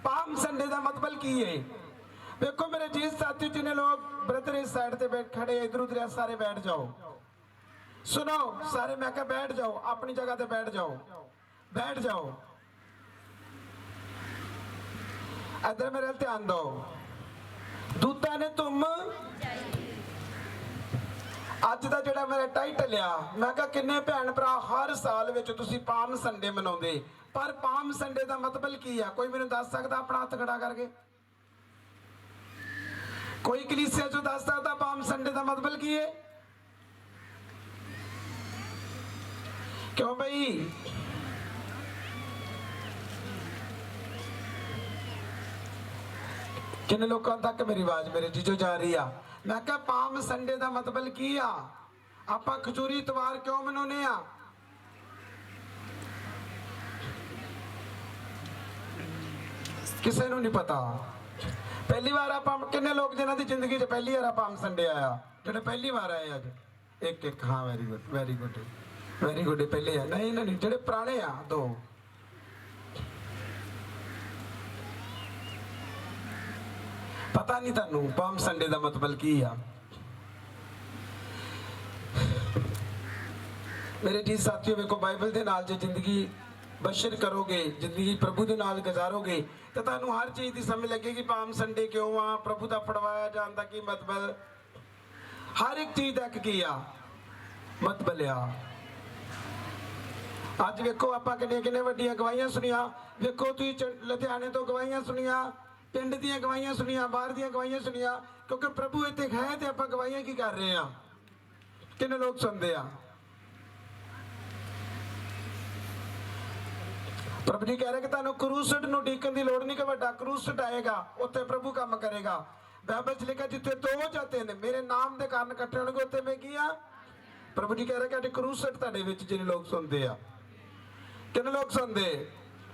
Palm Sunday का मतलब की है? देखो मेरे जी साथी, जिन्हें लोग ब्रदर इस साइड पे बैठ खड़े, इधर उधर सारे बैठ जाओ। सुनो सारे, मैं कहा बैठ जाओ, अपनी जगह पे बैठ जाओ, बैठ जाओ। इधर मेरे ध्यान दो। दूता ने तुम अज का जोड़ा मेरा टाइटल आ, मैं कहा किन्ने भैन भरा हर साल विच तुसीं पाम संडे मनाउंदे, पर पाम संडे का मतलब की है? कोई मैनूं दस सकदा अपना हत्थ खड़ा करके? कोई कलीसिया चों दस सकदा पाम संडे का मतलब की है? क्यों भाई? किन्ने लोगों तक मेरी आवाज मेरे जीजो जा रही आ? मैं क्या पाम संडे का मतलब की आ? आपां खजूरी इतवार क्यों मनाउने आ? किसे नूं नहीं पता। पहली बार आप किन्ने लोग जिन्हां दी जिंदगी च पहली बार पाम संडे आया? जिहड़े पहली बार आए अज एक एक, हाँ very good very good very good. पहले है नहीं नहीं, जिहड़े पुराने आ दो। पता नहीं तुहानू पाम संडे का मतलब की आ? मेरे जी साथियों, वेखो बाइबल के नाल जो जिंदगी बशर करोगे, जिंदगी प्रभु के नाल गुजारोगे, तो तुहानू हर चीज़ की समझ लगेगी पाम संडे क्यों आ, प्रभु का पढ़वाया जान का की मतलब, हर एक चीज़ का की आ मतलब आ। अज वेखो आप किन्ने किन्ने वड्डियां गवाहियां सुनिया। वेखो तुसीं लुधियाने तो गवाहियां सुनिया, पिंड दियां गवाहियां सुनिया, बाहर दियां गवाहियां सुनिया, क्योंकि प्रभु इत्थे है तो आप गवाहियां की कर रहे हैं? किन्ने लोग सुनते आ? प्रभु जी कह रहे कि तुहानू क्रूसड नूं उडीकण दी लोड़ नहीं, कि वड्डा क्रूसड आएगा उत्थे प्रभु काम करेगा। बाइबल च लिखा जिथे दो या तीन मेरे नाम के कारण इकट्ठे होणगे उत्थे मैं की आ? प्रभु जी कह रहे कि क्रूसड तुहाडे विच जिन्ने लोग सुनते आ। किन्ने लोग सुनते?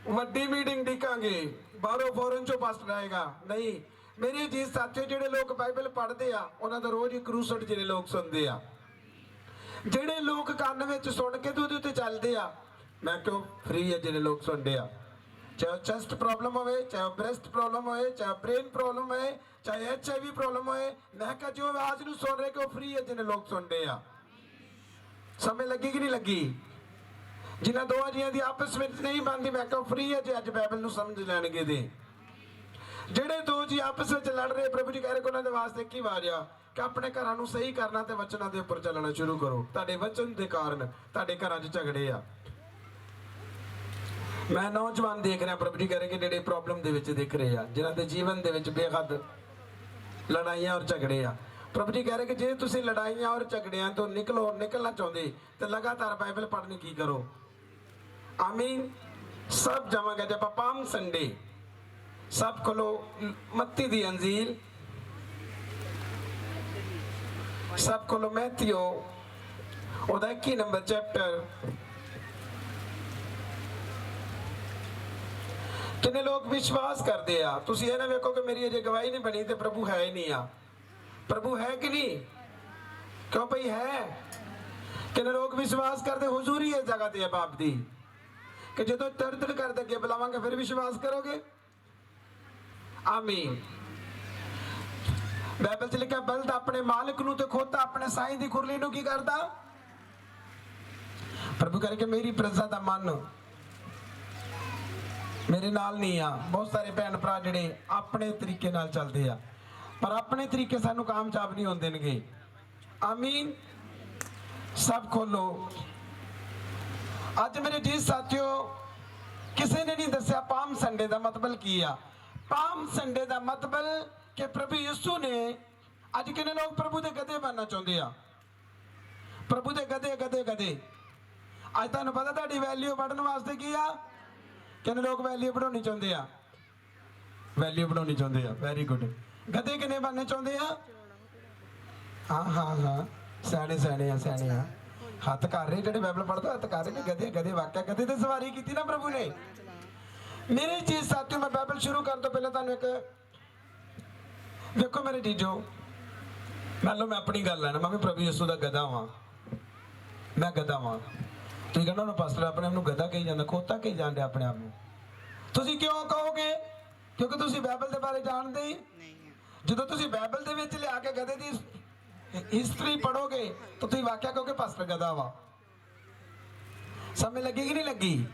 वड्डी मीटिंग डिकांगे, बाहरों फॉरन चो पास्टर आएगा? नहीं मेरे जी साथियों, जिहड़े लोग बाइबल पढ़ते आ उन्हां दा रोज ही क्रूसड जिन्ने लोग सुनते आ। जिहड़े लोग कान विच सुन के तो उहदे उत्ते चलदे आ, मैं क्यों फ्री है जिन्हें लोग सुनते आ। चाहे चेस्ट प्रॉब्लम हो, चाहे ब्रेस्ट प्रॉब्लम हो, चाहे ब्रेन प्रॉब्लम है, चाहे HIV प्रॉब्लम हो, मैं क्या जो आवाज नूं सुन रहे कि फ्री है जिन्हें लोग सुनते आ। समझ लगी कि नहीं लगी? जिन्हें दो जियां दी आपस में नहीं बनती, मैं क्या फ्री है जो अज बाइबल नूं समझ लैणगे। दे जिहड़े दो जी आपस में लड़ रहे, प्रभु जी कह रहे उन्होंने वास्ते की आवाज आ कि अपने घरां नूं सही करना ते वचनां दे उपर चलना शुरू करो। तुहाडे वचन के कारण तुहाडे घरां च झगड़े आ। मैं नौजवान देख रहा, प्रभु जी कह रहे कि जेडे प्रॉब्लम दे विच दिख रहे हैं, जिन्हां दे जीवन दे विच बेहद लड़ाइयां और झगड़े आ। प्रभु जी कह रहे कि जे तुसीं लड़ाइयां और झगड़ियां तो निकलना चाहते तो लगातार बाइबल पढ़नी की करो। आमीन। सब जावांगे जब पाम संडे, सब खोलो मत्ती दी अंजील, सब खोलो मैथियो ओदा 21 नंबर चैप्टर। किन्ने लोग विश्वास करते आ? तुसीं ये ना वेखो कि मेरी अजे गवाही नहीं बनी तो प्रभु है ही नहीं आ। प्रभु है कि नहीं? क्यों भाई है? किन्ने लोग विश्वास करते हुजूरी इस जगह ते है बाप दी, कि जो दर्द कर अगे बुलावांगे फिर विश्वास करोगे? आमीन। बाइबल च लिखा बल्द अपने मालिक नूं ते खोता अपने साईं दी खुरली नूं की करदा? प्रभु कह के मेरी प्रजा दा मन मेरे नाल नहीं आ। बहुत सारे भैन भरा जिहड़े अपने तरीके नाल चलते आ, पर अपने तरीके सानू कामयाब नहीं होंदे नगे। आमीन। सब खोलो। अज मेरे जी साथियों, किसी ने नहीं दसिया पाम संडे का मतलब की आ। पाम संडे का मतलब कि प्रभु यीशु ने, अज किन्ने लोग प्रभु के गधे बनना चाहते आ? प्रभु के गधे गधे गधे। अज तुहानू पता तुहाडी वैल्यू बढ़ने वास्ते की आ? किन्ने लोग वैल्यू बढ़ानी चाहते आ? वैल्यू बढ़ानी चाहते आ, वेरी गुड। गधे किन्ने बनने चाहते आ? हाँ हाँ हाँ, सियाने सियाने आ, सियाने आ। हथ कर रहे जो बाइबल पढ़ते हथ कर रहे गधे गधे। वाक्य गधे तो सवारी की ना प्रभु ने। मेरी चीज साथियों, मैं बाइबल शुरू करने तो पहले तुहानू एक देखो मेरे जीजो, मान लो मैं अपनी गल लैना, मैं भी प्रभु यीशु का गधा वा, मैं गधा वा। तुम कहना पास्टर अपने आप को गधा कही जाता, खोता कही जाते अपने आप को। तुम क्यों कहोगे? ਕਿਉਂਕਿ ਤੁਸੀਂ ਬਾਈਬਲ ਦੇ ਬਾਰੇ ਜਾਣਦੇ ਹੀ ਨਹੀਂ ਹੈ। ਜਦੋਂ ਤੁਸੀਂ ਬਾਈਬਲ ਦੇ ਵਿੱਚ ਲਿਆ ਕੇ ਗਧੇ ਦੀ ਹਿਸਟਰੀ ਪੜੋਗੇ ਤਾਂ ਤੁਸੀਂ ਵਾਕਿਆ ਕਹੋਗੇ ਪਾਸਟਰ ਗਧਾ ਵਾ। ਸਮਝ ਲੱਗੀ ਕਿ ਨਹੀਂ ਲੱਗੀ?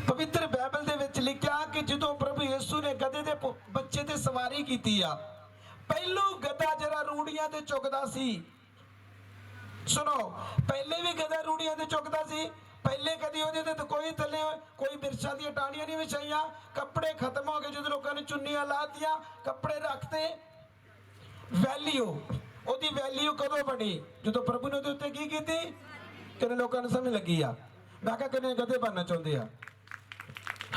ਪਵਿੱਤਰ ਬਾਈਬਲ ਦੇ ਵਿੱਚ ਲਿਖਿਆ ਕਿ ਜਦੋਂ ਪ੍ਰਭੂ ਯਿਸੂ ਨੇ ਗਧੇ ਦੇ ਬੱਚੇ ਤੇ ਸਵਾਰੀ ਕੀਤੀ ਆ, ਪਹਿਲੋ ਗਧਾ ਜਿਹੜਾ ਰੂੜੀਆਂ ਤੇ ਚੁੱਕਦਾ ਸੀ, ਸੁਣੋ, ਪਹਿਲੇ ਵੀ ਗਧਾ ਰੂੜੀਆਂ ਤੇ ਚੁੱਕਦਾ ਸੀ। ਪਹਿਲੇ ਕਦੀ ਉਹਦੇ ਤੇ ਕੋਈ ਥੱਲੇ ਕੋਈ ਬਿਰਛਾਂ ਦੀਆਂ ਟਾਹਣੀਆਂ ਨਹੀਂ ਵਿਛਾਈਆਂ, ਕੱਪੜੇ ਖਤਮ ਹੋ ਗਏ ਜਦੋਂ ਲੋਕਾਂ ਨੇ ਚੁੰਨੀਆਂ ਲਾਤੀਆਂ, ਕੱਪੜੇ ਰੱਖਤੇ। ਵੈਲਿਊ, ਉਹਦੀ ਵੈਲਿਊ ਕਦੋਂ ਬਣੀ? ਜਦੋਂ ਪ੍ਰਭੂ ਨੇ ਉਹਦੇ ਉੱਤੇ ਕੀ ਕੀਤੀ? ਕਿੰਨੇ ਲੋਕਾਂ ਨੂੰ ਸਮਝ ਲੱਗੀ ਆ? ਮੈਂ ਕਿਹਾ ਕਿੰਨੇ ਗਧੇ ਬਣਨਾ ਚਾਹੁੰਦੇ ਆ?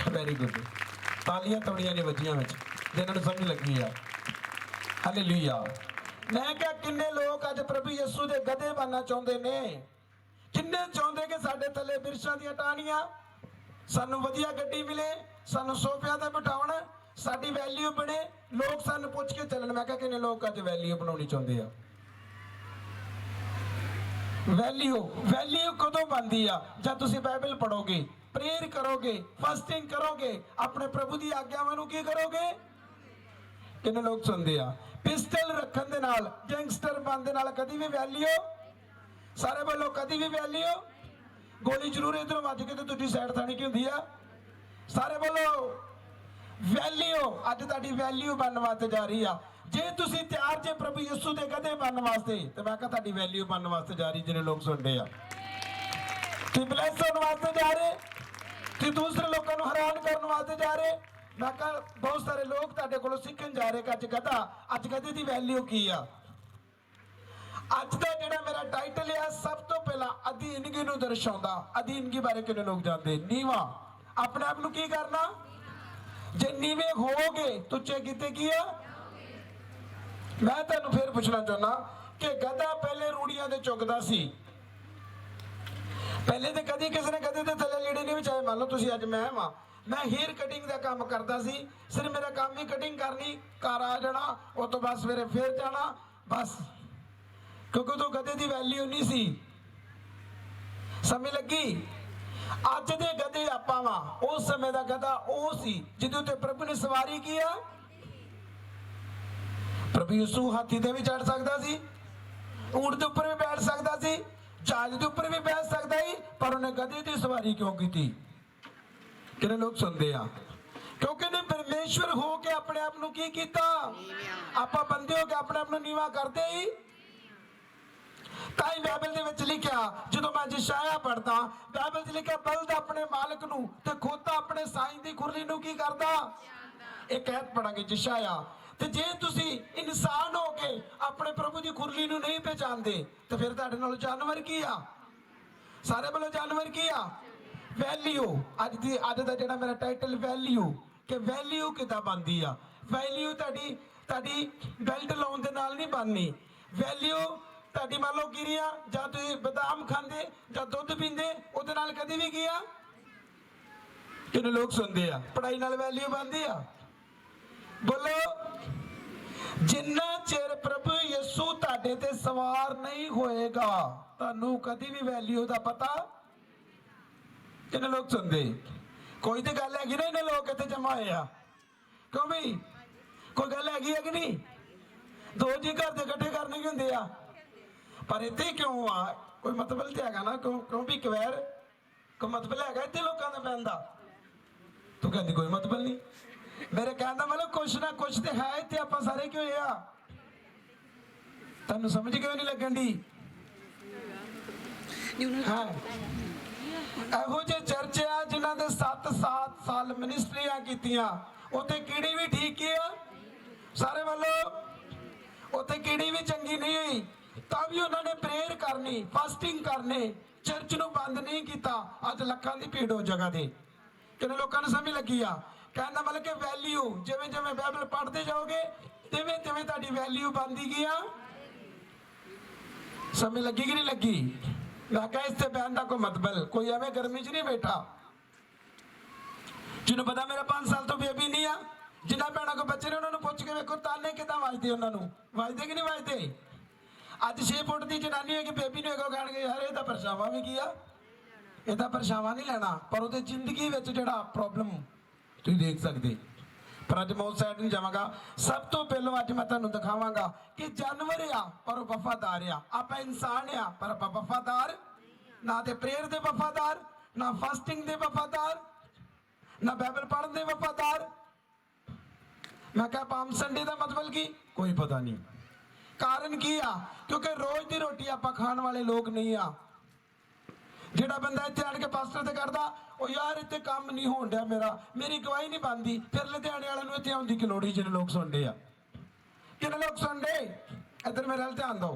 ਵੈਰੀ ਗੁੱਡ, ਤਾਲੀਆਂ ਤੌੜੀਆਂ ਨੇ ਵੱਜੀਆਂ ਵਿੱਚ ਜਿਹਨਾਂ ਨੂੰ ਸਮਝ ਲੱਗੀ ਆ। ਹਾਲੇਲੂਇਆ। ਮੈਂ ਕਿਹਾ ਕਿੰਨੇ ਲੋਕ ਅੱਜ ਪ੍ਰਭੂ ਯਿਸੂ ਦੇ ਗਧੇ ਬਣਨਾ ਚਾਹੁੰਦੇ ਨੇ? ਕਿੰਨੇ ਚਾਹੁੰਦੇ ਕਿ ਸਾਡੇ ਥੱਲੇ ਬਿਰਛਾਂ ਦੀਆਂ ਟਾਹਣੀਆਂ, ਸਾਨੂੰ ਵਧੀਆ ਗੱਡੀ ਮਿਲੇ, ਸਾਨੂੰ ਸੋਫਿਆਂ ਤੇ ਬਿਠਾਉਣ, ਸਾਡੀ ਵੈਲਿਊ ਬਣੇ, ਲੋਕ ਸਾਨੂੰ ਪੁੱਛ ਕੇ ਚੱਲਣ। ਮੈਂ ਕਿਹਾ ਕਿੰਨੇ ਲੋਕ ਅੱਜ ਵੈਲਿਊ ਬਣਾਉਣੀ ਚਾਹੁੰਦੇ ਆ? ਵੈਲਿਊ ਕਦੋਂ ਬਣਦੀ ਆ? ਜਦ ਤੁਸੀਂ ਬਾਈਬਲ ਪੜੋਗੇ, ਪ੍ਰੇਅਰ ਕਰੋਗੇ, ਫਾਸਟਿੰਗ ਕਰੋਗੇ, ਆਪਣੇ ਪ੍ਰਭੂ ਦੀ ਆਗਿਆਵਾਂ ਨੂੰ ਕੀ ਕਰੋਗੇ? ਕਿੰਨੇ ਲੋਕ ਸੁਣਦੇ ਆ? ਪਿਸਟਲ ਰੱਖਣ ਦੇ ਨਾਲ, ਗੈਂਗਸਟਰ ਬਣਨ ਦੇ ਨਾਲ ਕਦੀ ਵੀ ਵੈਲਿਊ, ਸਾਰੇ ਵੱਲੋਂ ਕਦੀ ਵੀ ਵੈਲਿਊ, ਗੋਲੀ ਜ਼ਰੂਰ ਇਧਰੋਂ ਵੱਜ ਕੇ ਤੇ ਦੂਜੀ ਸਾਈਡ ਥਾਣੀ ਕੀ ਹੁੰਦੀ ਆ? ਸਾਰੇ ਵੱਲੋਂ ਵੈਲਿਊ। ਅੱਜ ਤੁਹਾਡੀ ਵੈਲਿਊ ਬਣਨ ਵਾਸਤੇ ਜਾ ਰਹੀ ਆ। ਜੇ ਤੁਸੀਂ ਤਿਆਰ ਜੇ ਪ੍ਰਭੂ ਯਿਸੂ ਦੇ ਗਧੇ ਬਣਨ ਵਾਸਤੇ, ਤੇ ਮੈਂ ਕਿਹਾ ਤੁਹਾਡੀ ਵੈਲਿਊ ਬਣਨ ਵਾਸਤੇ ਜਾ ਰਹੀ। ਜਿਹੜੇ ਲੋਕ ਸੁਣਦੇ ਆ, ਤੁਸੀਂ ਬਲੈਸ ਹੋਣ ਵਾਸਤੇ ਜਾ ਰਹੇ, ਤੁਸੀਂ ਦੂਸਰੇ ਲੋਕਾਂ ਨੂੰ ਹੈਰਾਨ ਕਰਨ ਵਾਸਤੇ ਜਾ ਰਹੇ। ਮੈਂ ਕਿਹਾ ਬਹੁਤ ਸਾਰੇ ਲੋਕ ਤੁਹਾਡੇ ਕੋਲੋਂ ਸਿੱਖਣ ਜਾ ਰਹੇ ਕਿ ਅੱਜ ਗਧੇ ਦੀ ਵੈਲਿਊ ਕੀ ਆ। ਅੱਜ ਦਾ ਜਿਹੜਾ ਮੇਰਾ ਟਾਈਟਲ ਆ, ਸਭ ਤੋਂ ਪਹਿਲਾਂ ਅਧੀਨਗੀ ਨੂੰ ਦਰਸਾਉਂਦਾ। ਅਧੀਨਗੀ ਬਾਰੇ ਕਿੰਨੇ ਲੋਕ ਜਾਣਦੇ? ਨੀਵਾ। ਆਪਣੇ ਆਪ ਨੂੰ ਕੀ ਕਰਨਾ? ਜੇ ਨੀਵੇਂ ਹੋਵੋਗੇ ਤੁੱਚੇ ਕੀਤੇ ਕੀ ਆ? ਮੈਂ ਤੁਹਾਨੂੰ ਫੇਰ ਪੁੱਛਣਾ ਚਾਹੁੰਦਾ ਕਿ ਗਧਾ ਪਹਿਲੇ ਰੂੜੀਆਂ ਤੇ ਚੁੱਕਦਾ ਸੀ। ਪਹਿਲੇ ਤੇ ਕਦੀ ਕਿਸੇ ਨੇ ਗਧੇ ਦੇ ਥੱਲੇ ਲੀੜੇ ਨਹੀਂ ਵਿਛਾਏ। ਮੰਨ ਲਓ ਤੁਸੀਂ ਅੱਜ ਮੈਂ ਹੇਅਰ ਕਟਿੰਗ ਦਾ ਕੰਮ ਕਰਦਾ ਸੀ, ਸਿਰਫ ਮੇਰਾ ਕੰਮ ਹੀ ਕਟਿੰਗ ਕਰਨੀ, ਘਰ ਆ ਜਾਣਾ, ਉਹ ਤੋਂ ਬਾਅਦ ਸਵੇਰੇ ਫੇਰ ਜਾਣਾ, ਬਸ। ਕਿਉਂਕਿ ਉਦੋਂ ਗਧੇ ਦੀ ਵੈਲਿਊ ਨਹੀਂ ਸੀ। ਸਮਝ ਲੱਗੀ? ਅੱਜ ਦੇ ਗਧੇ ਆਪਾਂ ਵਾ, ਉਸ ਸਮੇਂ ਦਾ ਗਧਾ ਉਹ ਸੀ ਜਿਹਦੇ ਉੱਤੇ ਪ੍ਰਭੂ ਨੇ ਸਵਾਰੀ ਕੀਆ। ਪ੍ਰਭੂ ਯਿਸੂ ਹਾਥੀ ਤੇ ਵੀ ਚੜ ਸਕਦਾ ਸੀ, ਊਂਟ ਦੇ ਉੱਪਰ ਵੀ ਬੈਠ ਸਕਦਾ ਸੀ, ਜਹਾਜ਼ ਦੇ ਉੱਪਰ ਵੀ ਬੈਠ ਸਕਦਾ ਸੀ, ਪਰ ਉਹਨੇ ਗਧੇ ਦੀ ਸਵਾਰੀ ਕਿਉਂ ਕੀਤੀ? ਕਿੰਨੇ ਲੋਕ ਸੁਣਦੇ ਆ? ਕਿਉਂਕਿ ਨੇ ਪਰਮੇਸ਼ਵਰ ਹੋ ਕੇ ਆਪਣੇ ਆਪ ਨੂੰ ਕੀ ਕੀਤਾ? ਆਪਾਂ ਬੰਦੇ ਹੋ ਕੇ ਆਪਣੇ ਆਪ ਨੂੰ ਨੀਵਾ ਕਰਦੇ ਹੀ। ਤਾਂ ਹੀ ਬਾਈਬਲ ਦੇ ਵਿੱਚ ਲਿਖਿਆ, ਜਦੋਂ ਮੈਂ ਯਸ਼ਾਇਆ ਪੜ੍ਹਦਾ, ਬਾਈਬਲ 'ਚ ਲਿਖਿਆ ਬਲਦ ਆਪਣੇ ਮਾਲਕ ਨੂੰ ਤੇ ਖੋਤਾ ਆਪਣੇ ਸਾਈਂ ਦੀ ਖੁਰਲੀ ਨੂੰ ਕੀ ਕਰਦਾ? ਇੱਕ ਐਤ ਪੜਾਂਗੇ ਯਸ਼ਾਇਆ। ਤੇ ਜੇ ਤੁਸੀਂ ਇਨਸਾਨ ਹੋ ਕੇ ਆਪਣੇ ਪ੍ਰਭੂ ਦੀ ਖੁਰਲੀ ਨੂੰ ਨਹੀਂ ਪਹਿਚਾਨਦੇ, ਤੇ ਫਿਰ ਤੁਹਾਡੇ ਨਾਲ ਜਾਨਵਰ ਕੀ ਆ? ਸਾਰੇ ਵੱਲੋਂ ਜਾਨਵਰ ਕੀ ਆ? ਵੈਲਿਊ। ਅੱਜ ਦਾ ਜਿਹੜਾ ਮੇਰਾ ਟਾਈਟਲ ਵੈਲਿਊ, ਕਿ ਵੈਲਿਊ ਕਿੱਦਾਂ ਬਣਦੀ ਆ? ਵੈਲਿਊ ਤੁਹਾਡੀ ਬੈਲਟ ਲਾਉਣ ਦੇ ਨਾਲ ਨਹੀਂ ਬਣਨੀ। ਵੈਲਿਊ ਤੁਹਾਡੀ ਮੰਨ ਲਓ ਗਿਰੀਆਂ, ਜਾਂ ਤੁਸੀਂ ਬਦਾਮ ਖਾਂਦੇ ਜਾਂ ਦੁੱਧ ਪੀਂਦੇ, ਉਹਦੇ ਨਾਲ ਕਦੀ ਵੀ ਗਿਆ? ਕਿੰਨੇ ਲੋਕ ਸੁਣਦੇ ਆ? ਪੜਾਈ ਨਾਲ ਵੈਲਿਊ ਬਣਦੀ ਆ? ਬੋਲੋ। ਜਿੰਨਾ ਚਿਰ ਪ੍ਰਭੂ ਯਿਸੂ ਤੁਹਾਡੇ ਤੇ ਸਵਾਰ ਨਹੀਂ ਹੋਏਗਾ, ਤੁਹਾਨੂੰ ਕਦੀ ਵੀ ਵੈਲਿਊ ਦਾ ਪਤਾ। ਕਿੰਨੇ ਲੋਕ ਸੁਣਦੇ? ਕੋਈ ਤੇ ਗੱਲ ਹੈਗੀ ਨਾ, ਇਹਨਾਂ ਲੋਕ ਇੱਥੇ ਜਮਾ ਹੋਏ ਆ। ਕਿਉਂ ਵੀ? ਕੋਈ ਗੱਲ ਹੈਗੀ ਹੈ ਕਿ ਨਹੀਂ? ਦੋ ਜੀ ਘਰ ਦੇ ਇਕੱਠੇ ਕਰਨੇ ਕੀ ਹੁੰਦੇ ਆ, ਪਰ ਇੱਥੇ ਕਿਉਂ ਆ? ਕੋਈ ਮਤਲਬ ਤੇ ਹੈਗਾ ਨਾ? ਕਿਉਂ ਵੀ ਕਵੈਰ ਕੋਈ ਮਤਲਬ ਹੈਗਾ ਇੱਥੇ ਲੋਕਾਂ ਦਾ ਪੈਣ ਦਾ? ਤੂੰ ਕਹਿੰਦੀ ਕੋਈ ਮਤਲਬ ਨਹੀਂ। ਮੇਰੇ ਕਹਿਣ ਦਾ ਮਤਲਬ ਕੁਛ ਨਾ ਕੁਛ ਤੇ ਹੈ ਇੱਥੇ। ਆਪਾਂ ਸਾਰੇ ਕਿਉਂ ਆ? ਤੁਹਾਨੂੰ ਸਮਝ ਕਿਉਂ ਨਹੀਂ ਲੱਗਣ ਦੀ? ਹਾਂ, ਇਹੋ ਜਿਹੇ ਚਰਚ ਆ ਜਿਨ੍ਹਾਂ ਦੇ 7 ਸਾਲ ਮਿਨਿਸਟਰੀਆਂ ਕੀਤੀਆਂ, ਉੱਥੇ ਕੀੜੀ ਵੀ ਠੀਕ ਹੀ ਆ ਸਾਰੇ ਵੱਲੋਂ। ਉੱਥੇ ਕੀੜੀ ਵੀ ਚੰਗੀ ਨਹੀਂ ਹੋਈ, ਤਾਂ ਵੀ ਉਹਨਾਂ ਨੇ ਪ੍ਰੇਅਰ ਕਰਨੀ, ਫਾਸਟਿੰਗ ਕਰਨੇ, ਚਰਚ ਨੂੰ ਬੰਦ ਨਹੀਂ ਕੀਤਾ। ਅੱਜ ਲੱਖਾਂ ਦੀ ਭੀੜ ਹੋ ਜਗ੍ਹਾ ਤੇ। ਕਿੰਨੇ ਲੋਕਾਂ ਨੂੰ ਸਮਝ ਲੱਗੀ ਆ? ਕਹਿੰਦਾ ਮਤਲਬ ਕਿ ਵੈਲਿਊ, ਜਿਵੇਂ ਜਿਵੇਂ ਬਾਈਬਲ ਪੜ੍ਹਦੇ ਜਾਓਗੇ ਤਿਵੇਂ ਤਿਵੇਂ ਤੁਹਾਡੀ ਵੈਲਿਊ ਬਣਦੀ ਗਈ ਆ। ਸਮਝ ਲੱਗੀ ਕਿ ਨਹੀਂ ਲੱਗੀ? ਮੈਂ ਕਿਹਾ ਇਸ ਤੇ ਬਹਿਣ ਦਾ ਕੋਈ ਮਤਲਬ, ਕੋਈ ਐਵੇਂ ਗਰਮੀ 'ਚ ਨਹੀਂ ਬੈਠਾ। ਜਿਹਨੂੰ ਪਤਾ ਮੇਰਾ 5 ਸਾਲ ਤੋਂ ਬੇਬੀ ਨਹੀਂ ਆ, ਜਿਨ੍ਹਾਂ ਭੈਣਾਂ ਕੋ ਬੱਚੇ ਨੇ ਉਹਨਾਂ ਨੂੰ ਪੁੱਛ ਕੇ ਵੇਖੋ ਤਾਨੇ ਕਿੱਦਾਂ ਵੱਜਦੇ, ਉਹਨਾਂ ਨੂੰ ਵੱਜਦੇ ਕਿ ਨਹੀਂ ਵੱਜਦੇ? ਅੱਜ 6 ਫੁੱਟ ਦੀ ਜਨਾਨੀ ਹੋਏਗੀ, ਬੇਬੀ ਨੂੰ ਹੈਗਾ, ਕਹਿਣਗੇ ਯਾਰ ਇਹਦਾ ਪਰਛਾਵਾਂ ਵੀ ਕੀ ਆ, ਇਹਦਾ ਪਰਛਾਵਾਂ ਨਹੀਂ ਲੈਣਾ। ਪਰ ਉਹਦੇ ਜ਼ਿੰਦਗੀ ਵਿੱਚ ਜਿਹੜਾ ਪ੍ਰੋਬਲਮ ਤੁਸੀਂ ਦੇਖ ਸਕਦੇ। पर अज मैं उस साइड नहीं जावांगा। सब तो पहलों अज मैं तुहानूं दिखावांगा कि जानवर आ पर वो वफादार आ, आपां इंसान आ पर आपां वफादार ना ते प्रेयर दे वफादार, ना फास्टिंग दे वफादार, ना बाइबल पढ़न दे वफादार। मैं कहा पाम संडे का मतलब की कोई पता नहीं। कारण की आ? क्योंकि रोज की रोटी आप खाने वाले लोग नहीं आ। जेड़ा बंदा इत्थे आण के पास्टर ते करदा ओ यार इत्थे काम नहीं होण दिया, मेरी गवाही नहीं बनती, फिर लुधियाने वाले नूं इत्थे आउण दी की लोड़ ही। जिन्ने लोग सुनते आ, किन्ने लोग सुनते, इधर मेरे वाल ध्यान दो।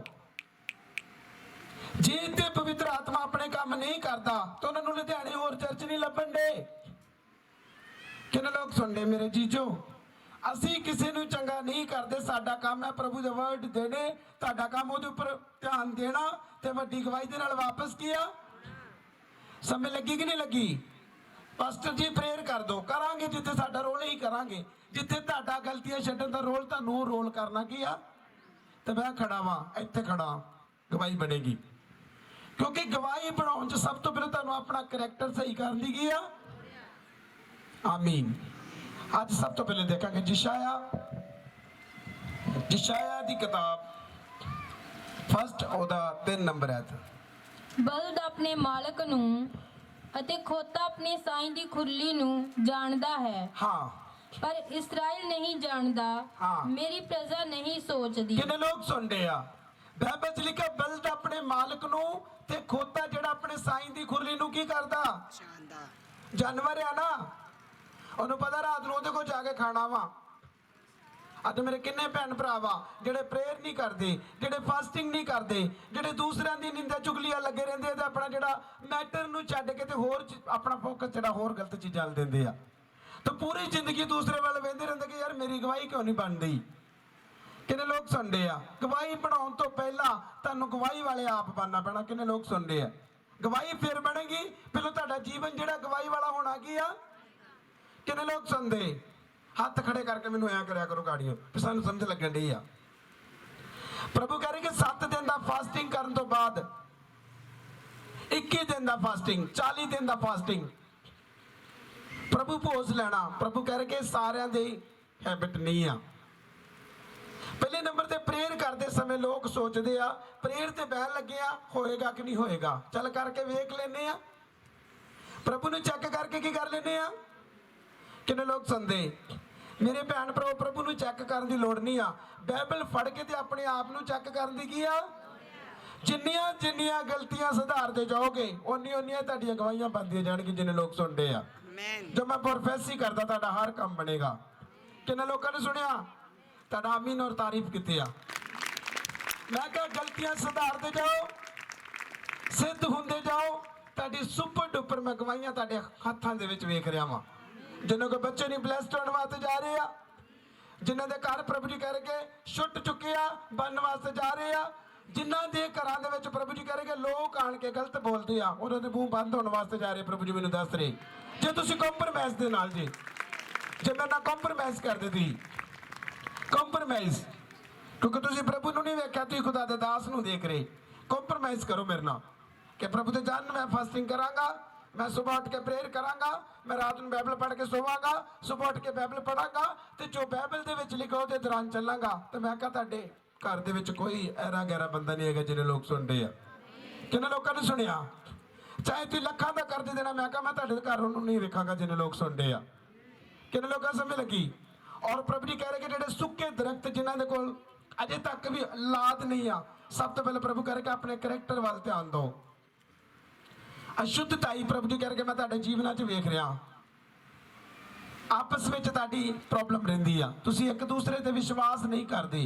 जे इत्थे पवित्र आत्मा अपने काम नहीं करता तो उन्होंने लुधियाने होर चर्च नहीं लभण दे। किन्ने लोग सुनते मेरे जीजो? असी किसी नूं चंगा नहीं करते, साडा काम है प्रभु दे वर्ड देने, तुहाडा काम उहदे उपर ध्यान देना ते वड्डी गवाही दे नाल वापस किया। समय लगी कि नहीं लगी? पास्टर जी प्रेयर कर दो, करांगे जिथे साडा रोल ही करांगे, जिथे तुहाडा गलतियां छड्डण दा रोल तुहानूं रोल करना की आ। ते मैं खड़ा वां इत्थे खड़ा, गवाही बनेगी। क्योंकि गवाही बनाउण च सब तो पहले तुहानूं अपना करैक्टर सही करन दी की आ। आमीन। आज सब तो पहले देखेंगे जिशाया दी किताब फर्स्ट ओदा 3 नंबर है। बलद अपने मालक नूं अते खोता अपने साईं दी खुरली नूं जानदा है। हाँ, पर इस्राएल नहीं जानदा। हाँ। मेरी प्रजा नहीं सोचदी। किन्ने लोग सुनते आ? बाइबल च लिखा बलद अपने मालक नूं ते खोता जेड़ा अपने साईं दी खुरली नूं की करदा? जानवर है ना, ਉਹਨੂੰ ਪਤਾ ਰਾਤ ਨੂੰ ਉਹਦੇ ਕੋਲ ਜਾ ਕੇ ਖਾਣਾ ਵਾ। ਅੱਜ ਮੇਰੇ ਕਿੰਨੇ ਭੈਣ ਭਰਾ ਵਾ ਜਿਹੜੇ ਪ੍ਰੇਅਰ ਨਹੀਂ ਕਰਦੇ, ਜਿਹੜੇ ਫਾਸਟਿੰਗ ਨਹੀਂ ਕਰਦੇ, ਜਿਹੜੇ ਦੂਸਰਿਆਂ ਦੀ ਨਿੰਦਾ ਚੁਗਲੀਆਂ ਲੱਗੇ ਰਹਿੰਦੇ ਤੇ ਆਪਣਾ ਜਿਹੜਾ ਮੈਟਰ ਨੂੰ ਛੱਡ ਕੇ ਤੇ ਹੋਰ ਆਪਣਾ ਫੋਕਸ ਜਿਹੜਾ ਹੋਰ ਗਲਤ ਚੀਜ਼ਾਂ ਵੱਲ ਦਿੰਦੇ ਆ। ਤੇ ਪੂਰੀ ਜ਼ਿੰਦਗੀ ਦੂਸਰੇ ਵੱਲ ਵੇਂਦੇ ਰਹਿੰਦੇ ਕਿ ਯਾਰ ਮੇਰੀ ਗਵਾਹੀ ਕਿਉਂ ਨਹੀਂ ਬਣਦੀ। ਕਿੰਨੇ ਲੋਕ ਸੁਣਦੇ ਆ? ਗਵਾਹੀ ਬਣਾਉਣ ਤੋਂ ਪਹਿਲਾਂ ਤੁਹਾਨੂੰ ਗਵਾਹੀ ਵਾਲੇ ਆਪ ਬਣਨਾ ਪੈਣਾ। ਕਿੰਨੇ ਲੋਕ ਸੁਣਦੇ ਆ? ਗਵਾਹੀ ਫਿਰ ਬਣੇਗੀ, ਪਹਿਲਾਂ ਤੁਹਾਡਾ ਜੀਵਨ ਜਿਹੜਾ ਗਵਾਹੀ ਵਾਲਾ ਹੋਣਾ ਕੀ ਆ। किन्ने लोग सुनते? हाथ खड़े करके मैनू ऐ करा करो गाड़ियों, सानू समझ लगन डी आ। प्रभु कह रहे कि 7 दिन का फास्टिंग करने तो बाद 21 दिन का फास्टिंग, 40 दिन का फास्टिंग, प्रभु भोज लेना। प्रभु कह रहे कि सारिਆਂ ਦੀ हैबिट नहीं आ। पहले नंबर ते प्रेयर करते समय लोग सोचते आ प्रेयर ते बहन लगे आ होएगा कि नहीं होएगा, चल करके वेख लेने आ। प्रभु ने चेक करके की कर लेने आ। किन्ने लोग सुनते? मेरे भैन भरा प्रभु नूं चेक करने की लोड़ नहीं आ। बाइबल फड़ के ते अपने आप नूं चेक करने की आ। जिन्नियां जिन्नियां गलतियां सुधारते जाओगे उन्नियां उन्नियां तुहाडीआं गवाहियां बनदियां जाणगीआं। जिन्ने लोग सुनते आ, जो मैं प्रोफेसी करदा तुहाडा हर काम बनेगा। किन्ने लोगों ने सुनिया? तुहाडा आमीन और तारीफ कीती आ। मैं कहा गलतियां सुधारते जाओ, सिद्ध हुंदे जाओ, तुहाडी सुपर डुपर मैं गवाहियां तुहाडे हत्थां दे विच वेख रिहा वां। जिन्होंने को बच्चे नहीं ब्लैसड होने वास्ते जा रहे हैं, जिन्होंने घर प्रभु जी करके छुट चुके आ बनने वास्ते जा रहे हैं, जिन्हों के घर के प्रभु जी करके लोग आन के गलत बोलते हैं उन्होंने मूँह बंद होने वास्ते जा रहे। प्रभु जी मैंने दस रहे जे तुम कॉम्प्रोमाइज के नाल जी, जे मेरे नाल कॉम्प्रोमाइज करते थी कॉम्प्रोमाइज, क्योंकि तुम प्रभु को नहीं वेख्या, तुम खुदा के दास को देख रहे। कॉम्प्रोमाइज करो मेरे नाल कि प्रभु के जान मैं फास्टिंग करांगा, मैं सुबह उठ के प्रेयर करांगा, मैं रात में बाइबल पढ़ के सोवांगा, सुबह उठ के बाइबल पढ़ांगा ते जो बाइबल दे विच लिखा उहदे दौरान चलांगा। तो मैं कहा तुहाडे घर दे विच कोई ऐरा गैरा बंदा नहीं है जिन्हें लोग सुनते हैं। किन्ने लोगों ने सुनिया? चाहे तुम लखां दा कर देना, मैं कहा मैं तुहाडे घर उहनूं नहीं वेखांगा जिन्हें लोग सुनते हैं। किन्ने लोगों को समझ लगी? और प्रभु जी कह रहे कि जिहड़े सुक्के दरख्त जिन्हां दे कोल अजे तक भी औलाद नहीं आ, सब तो पहले प्रभु कह रहे कि अपने करैक्टर वाल ध्यान दो। अशुद्धताई प्रभु जी करके मैं तुहाडे जीवनां च वेख रिहा, आपस में तुहाडी प्रॉब्लम रहिंदी आ, तुसीं एक दूसरे ते विश्वास नहीं करदे।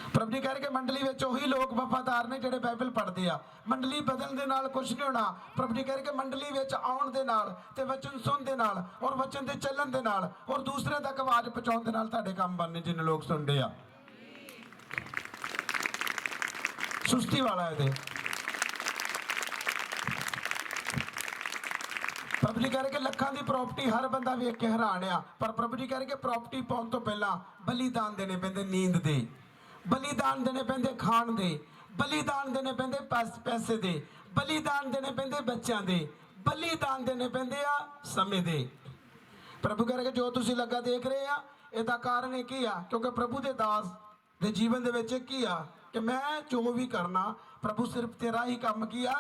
प्रभु जी कह रहे कि मंडली में ਉਹੀ लोग वफादार ने ਜਿਹੜੇ बाइबल पढ़ते आ। मंडली बदलने दे नाल कुछ नहीं होना। प्रभु जी कह रहे कि मंडली में आउण दे नाल ते वचन सुन दे नाल और वचन दे चलन दे नाल और दूसरे तक आवाज पहुंचाउण दे नाल तुहाडे काम बनने जिन्ने लोग सुनते आ। सुस्ती वाला है प्रभु जी कह रहे कि लखां की प्रॉपर्टी हर बंदा वेख के हैरान आ, पर प्रभु जी कह रहे कि प्रॉपर्टी पाउण तो पहला बलिदान देने पैंदे, नींद दे बलिदान देने पैंदे, खाण दे बलिदान देने पैंदे, पैसे दे बलिदान देने पैंदे, बच्चों दे बलिदान देने पैंदे आ, समय दे। ਪ੍ਰਭੂ ਕਰਕੇ ਜੋ ਤੁਸੀਂ ਲੱਗਾ ਦੇਖ ਰਹੇ ਆ, ਇਹਦਾ ਕਾਰਨ ਇਹ ਕੀ ਆ? ਕਿਉਂਕਿ ਪ੍ਰਭੂ ਦੇ ਦਾਸ ਦੇ ਜੀਵਨ ਦੇ ਵਿੱਚ ਕੀ ਆ ਕਿ ਮੈਂ ਜੋ ਵੀ ਕਰਨਾ ਪ੍ਰਭੂ ਸਿਰਫ ਤੇਰਾ ਹੀ ਕੰਮ ਕੀ ਆ।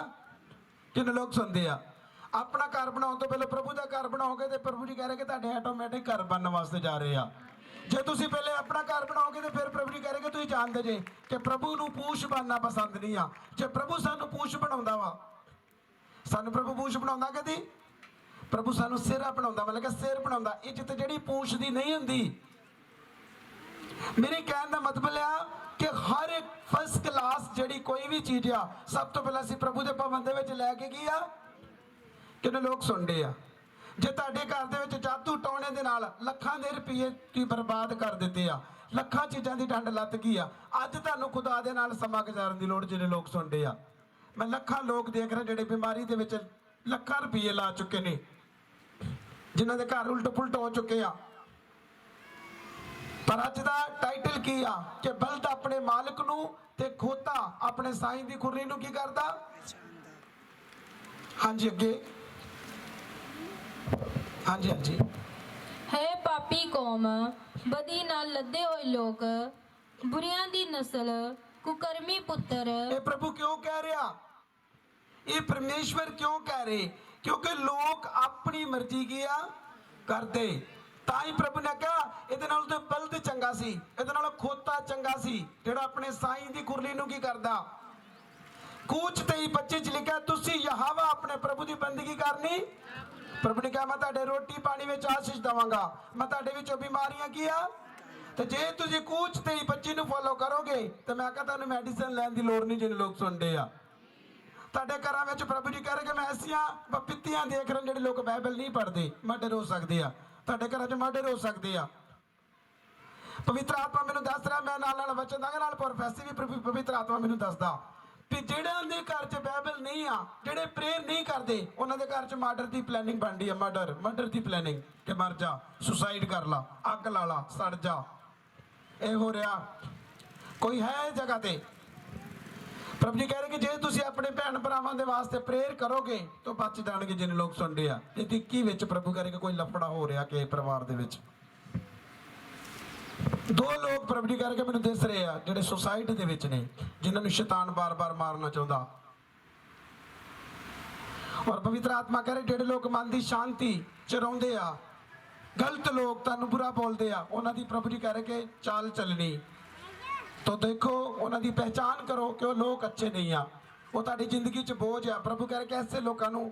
ਕਿੰਨੇ ਲੋਕ ਸੁਣਦੇ ਆ? ਆਪਣਾ ਘਰ ਬਣਾਉਣ ਤੋਂ ਪਹਿਲਾਂ ਪ੍ਰਭੂ ਦਾ ਘਰ ਬਣਾਓਗੇ ਤੇ ਪ੍ਰਭੂ ਜੀ ਕਹਿ ਰਹੇ ਕਿ ਤੁਹਾਡੇ ਆਟੋਮੈਟਿਕ ਘਰ ਬਣਨ ਵਾਸਤੇ ਜਾ ਰਹੇ ਆ। ਜੇ ਤੁਸੀਂ ਪਹਿਲੇ ਆਪਣਾ ਘਰ ਬਣਾਓਗੇ ਤੇ ਫਿਰ ਪ੍ਰਭੂ ਜੀ ਕਹਿ ਰਹੇ ਕਿ ਤੁਸੀਂ ਜਾਣਦੇ ਜੇ ਕਿ ਪ੍ਰਭੂ ਨੂੰ ਪੂਛ ਬਣਨਾ ਪਸੰਦ ਨਹੀਂ ਆ। ਜੇ ਪ੍ਰਭੂ ਸਾਨੂੰ ਪੂਛ ਬਣਾਉਂਦਾ ਵਾ, ਸਾਨੂੰ ਪ੍ਰਭੂ ਪੂਛ ਬਣਾਉਂਦਾ ਕਦੀ? ਪ੍ਰਭੂ ਸਾਨੂੰ ਸਿਰ ਬਣਾਉਂਦਾ, ਮਤਲਬ ਕਿ ਸਿਰ ਬਣਾਉਂਦਾ। ਇੱਜ਼ਤ ਜਿਹੜੀ ਪੂਛ ਦੀ ਨਹੀਂ ਹੁੰਦੀ। ਮੇਰੇ ਕਹਿਣ ਦਾ ਮਤਲਬ ਆ ਕਿ ਹਰ ਇੱਕ ਫਸਟ ਕਲਾਸ ਜਿਹੜੀ ਕੋਈ ਵੀ ਚੀਜ਼ ਆ, ਸਭ ਤੋਂ ਪਹਿਲਾਂ ਅਸੀਂ ਪ੍ਰਭੂ ਦੇ ਭਵਨ ਦੇ ਵਿੱਚ ਲੈ ਕੇ ਕੀ ਆ। ਕਿੰਨੇ ਲੋਕ ਸੁਣਦੇ ਆ? ਜੇ ਤੁਹਾਡੇ ਘਰ ਦੇ ਵਿੱਚ ਜਾਦੂ ਟੋਣੇ ਦੇ ਨਾਲ ਲੱਖਾਂ ਦੇ ਰੁਪਏ ਤੁਸੀਂ ਬਰਬਾਦ ਕਰ ਦਿੱਤੇ ਆ, ਲੱਖਾਂ ਚੀਜ਼ਾਂ ਦੀ ਡੰਡ ਲੱਤ ਗਈ ਆ, ਅੱਜ ਤੁਹਾਨੂੰ ਖੁਦਾ ਦੇ ਨਾਲ ਸਮਾਂ ਗੁਜ਼ਾਰਨ ਦੀ ਲੋੜ। ਜਿਹੜੇ ਲੋਕ ਸੁਣਦੇ ਆ, ਮੈਂ ਲੱਖਾਂ ਲੋਕ ਦੇਖ ਰਿਹਾ ਜਿਹੜੇ ਬਿਮਾਰੀ ਦੇ ਵਿੱਚ ਲੱਖਾਂ ਰੁਪਏ ਲਾ ਚੁੱਕੇ ਨੇ, ਜਿਨ੍ਹਾਂ ਦੇ ਘਰ ਉਲਟ ਪੁਲਟ ਹੋ ਚੁੱਕੇ ਆ। ਪਰ ਅੱਜ ਦਾ ਟਾਈਟਲ ਕੀ ਆ ਕਿ ਬਲਦ ਆਪਣੇ ਮਾਲਕ ਨੂੰ ਤੇ ਖੋਤਾ ਆਪਣੇ ਸਾਈਂ ਦੀ ਖੁਰਲੀ ਨੂੰ ਕੀ ਕਰਦਾ? ਹਾਂਜੀ ਅੱਗੇ, ਹਾਂਜੀ ਹਾਂਜੀ। ਹੈ ਪਾਪੀ ਕੌਮ, ਬਦੀ ਨਾਲ ਲੱਦੇ ਹੋਏ ਲੋਕ, ਬੁਰੀਆਂ ਦੀ ਨਸਲ, ਕੁਕਰਮੀ ਪੁੱਤਰ। ਇਹ ਪ੍ਰਭੂ ਕਿਉਂ ਕਹਿ ਰਿਹਾ? ਇਹ ਪਰਮੇਸ਼ਵਰ ਕਿਉਂ ਕਹਿ ਰਹੇ? ਕਿਉਂਕਿ ਲੋਕ ਆਪਣੀ ਮਰਜ਼ੀ ਕੀ ਆ ਕਰਦੇ। ਤਾਂ ਹੀ ਪ੍ਰਭੂ ਨੇ ਕਿਹਾ ਇਹਦੇ ਨਾਲ ਤੇ ਬਲਦ ਚੰਗਾ ਸੀ, ਇਹਦੇ ਨਾਲ ਖੋਤਾ ਚੰਗਾ ਸੀ ਜਿਹੜਾ ਆਪਣੇ ਸਾਈਂ ਦੀ ਖੁਰਲੀ ਨੂੰ ਕੀ ਕਰਦਾ। ਕੂਚ 23:25 ਚ ਲਿਖਿਆ ਤੁਸੀਂ ਯਹੋਵਾ ਆਪਣੇ ਪ੍ਰਭੂ ਦੀ ਬੰਦਗੀ ਕਰਨੀ। ਪ੍ਰਭੂ ਨੇ ਕਿਹਾ ਮੈਂ ਤੁਹਾਡੇ ਰੋਟੀ ਪਾਣੀ ਵਿੱਚ ਆਸ਼ੀਸ਼ ਦਵਾਂਗਾ, ਮੈਂ ਤੁਹਾਡੇ ਵਿੱਚੋਂ ਬਿਮਾਰੀਆਂ ਕੀ ਆ। ਤੇ ਜੇ ਤੁਸੀਂ ਕੂਚ 23:25 ਨੂੰ ਫੋਲੋ ਕਰੋਗੇ ਤੇ ਮੈਂ ਕਹਾਂ ਤੁਹਾਨੂੰ ਮੈਡੀਸਨ ਲੈਣ ਦੀ ਲੋੜ ਨਹੀਂ। ਜਿਹਨੇ ਲੋਕ ਸੁਣਦੇ ਆ, ਤੁਹਾਡੇ ਘਰਾਂ ਵਿੱਚ ਪ੍ਰਭੂ ਜੀ ਕਹਿ ਰਹੇ ਕਿ ਮੈਂ ਐਸੀਆਂ ਪਪੀਤੀਆਂ ਦੇਖ ਰਹੇ ਜਿਹੜੇ ਲੋਕ ਬਾਈਬਲ ਨਹੀਂ ਪੜ੍ਹਦੇ, ਮਰਡਰ ਹੋ ਸਕਦੇ ਆ। ਤੁਹਾਡੇ ਘਰਾਂ 'ਚ ਮਰਡਰ ਹੋ ਸਕਦੇ ਆ। ਪਵਿੱਤਰ ਆਤਮਾ ਮੈਨੂੰ ਦੱਸ ਰਿਹਾ, ਮੈਂ ਨਾਲ ਨਾਲ ਵਚਨ ਦਾਂਗਾ, ਨਾਲ ਪ੍ਰੋਫੈਸੀ ਵੀ ਪਵਿੱਤਰ ਆਤਮਾ ਮੈਨੂੰ ਦੱਸਦਾ ਕਿ ਜਿਹੜਿਆਂ ਦੇ ਘਰ 'ਚ ਬਾਈਬਲ ਨਹੀਂ ਆ, ਜਿਹੜੇ ਪ੍ਰੇਅਰ ਨਹੀਂ ਕਰਦੇ, ਉਹਨਾਂ ਦੇ ਘਰ 'ਚ ਮਰਡਰ ਦੀ ਪਲੈਨਿੰਗ ਬਣਦੀ ਆ। ਮਰਡਰ ਦੀ ਪਲੈਨਿੰਗ ਕਿ ਮਰ ਜਾ, ਸੁਸਾਈਡ ਕਰ ਲਾ, ਅੱਗ ਲਾ ਲਾ, ਸੜ ਜਾ। ਇਹ ਹੋ ਰਿਹਾ। ਕੋਈ ਹੈ ਜਗ੍ਹਾ ਤੇ? ਪ੍ਰਭੂ ਜੀ ਕਹਿ ਰਹੇ ਕਿ ਜੇ ਤੁਸੀਂ ਆਪਣੇ ਭੈਣ ਭਰਾਵਾਂ ਦੇ ਵਾਸਤੇ ਪ੍ਰੇਅਰ ਕਰੋਗੇ ਤਾਂ ਬਚ ਜਾਣਗੇ। ਜਿਹਨੇ ਲੋਕ ਸੁਣਦੇ ਆ, ਇਹ 21 ਵਿੱਚ ਪ੍ਰਭੂ ਕਹਿ ਰਹੇ ਕਿ ਕੋਈ ਲਫੜਾ ਹੋ ਰਿਹਾ ਕਿ ਪਰਿਵਾਰ ਦੇ ਵਿੱਚ। ਦੋ ਲੋਕ ਪ੍ਰਭੂ ਜੀ ਕਹਿ ਰਹੇ ਕਿ ਮੈਨੂੰ ਦਿਸ ਰਹੇ ਆ ਜਿਹੜੇ ਸੁਸਾਇਟੀ ਦੇ ਵਿੱਚ ਨੇ, ਜਿਨ੍ਹਾਂ ਨੂੰ ਸ਼ੈਤਾਨ ਬਾਰ-ਬਾਰ ਮਾਰਨਾ ਚਾਹੁੰਦਾ। ਔਰ ਪਵਿੱਤਰ ਆਤਮਾ ਕਹਿ ਰਹੇ ਜਿਹੜੇ ਲੋਕ ਮਨ ਦੀ ਸ਼ਾਂਤੀ ਚ ਰਹਿੰਦੇ ਆ, ਗਲਤ ਲੋਕ ਤੁਹਾਨੂੰ ਬੁਰਾ ਬੋਲਦੇ ਆ, ਉਹਨਾਂ ਦੀ ਪ੍ਰਭੂ ਜੀ ਕਹਿ ਰਹੇ ਕਿ ਚਾਲ ਚੱਲਣੀ तो देखो उन्होंने पहचान करो कि वो लोग अच्छे नहीं आ, वो ताड़ी जिंदगी च बोझ आ। प्रभु कह रहे कि ऐसे लोगों को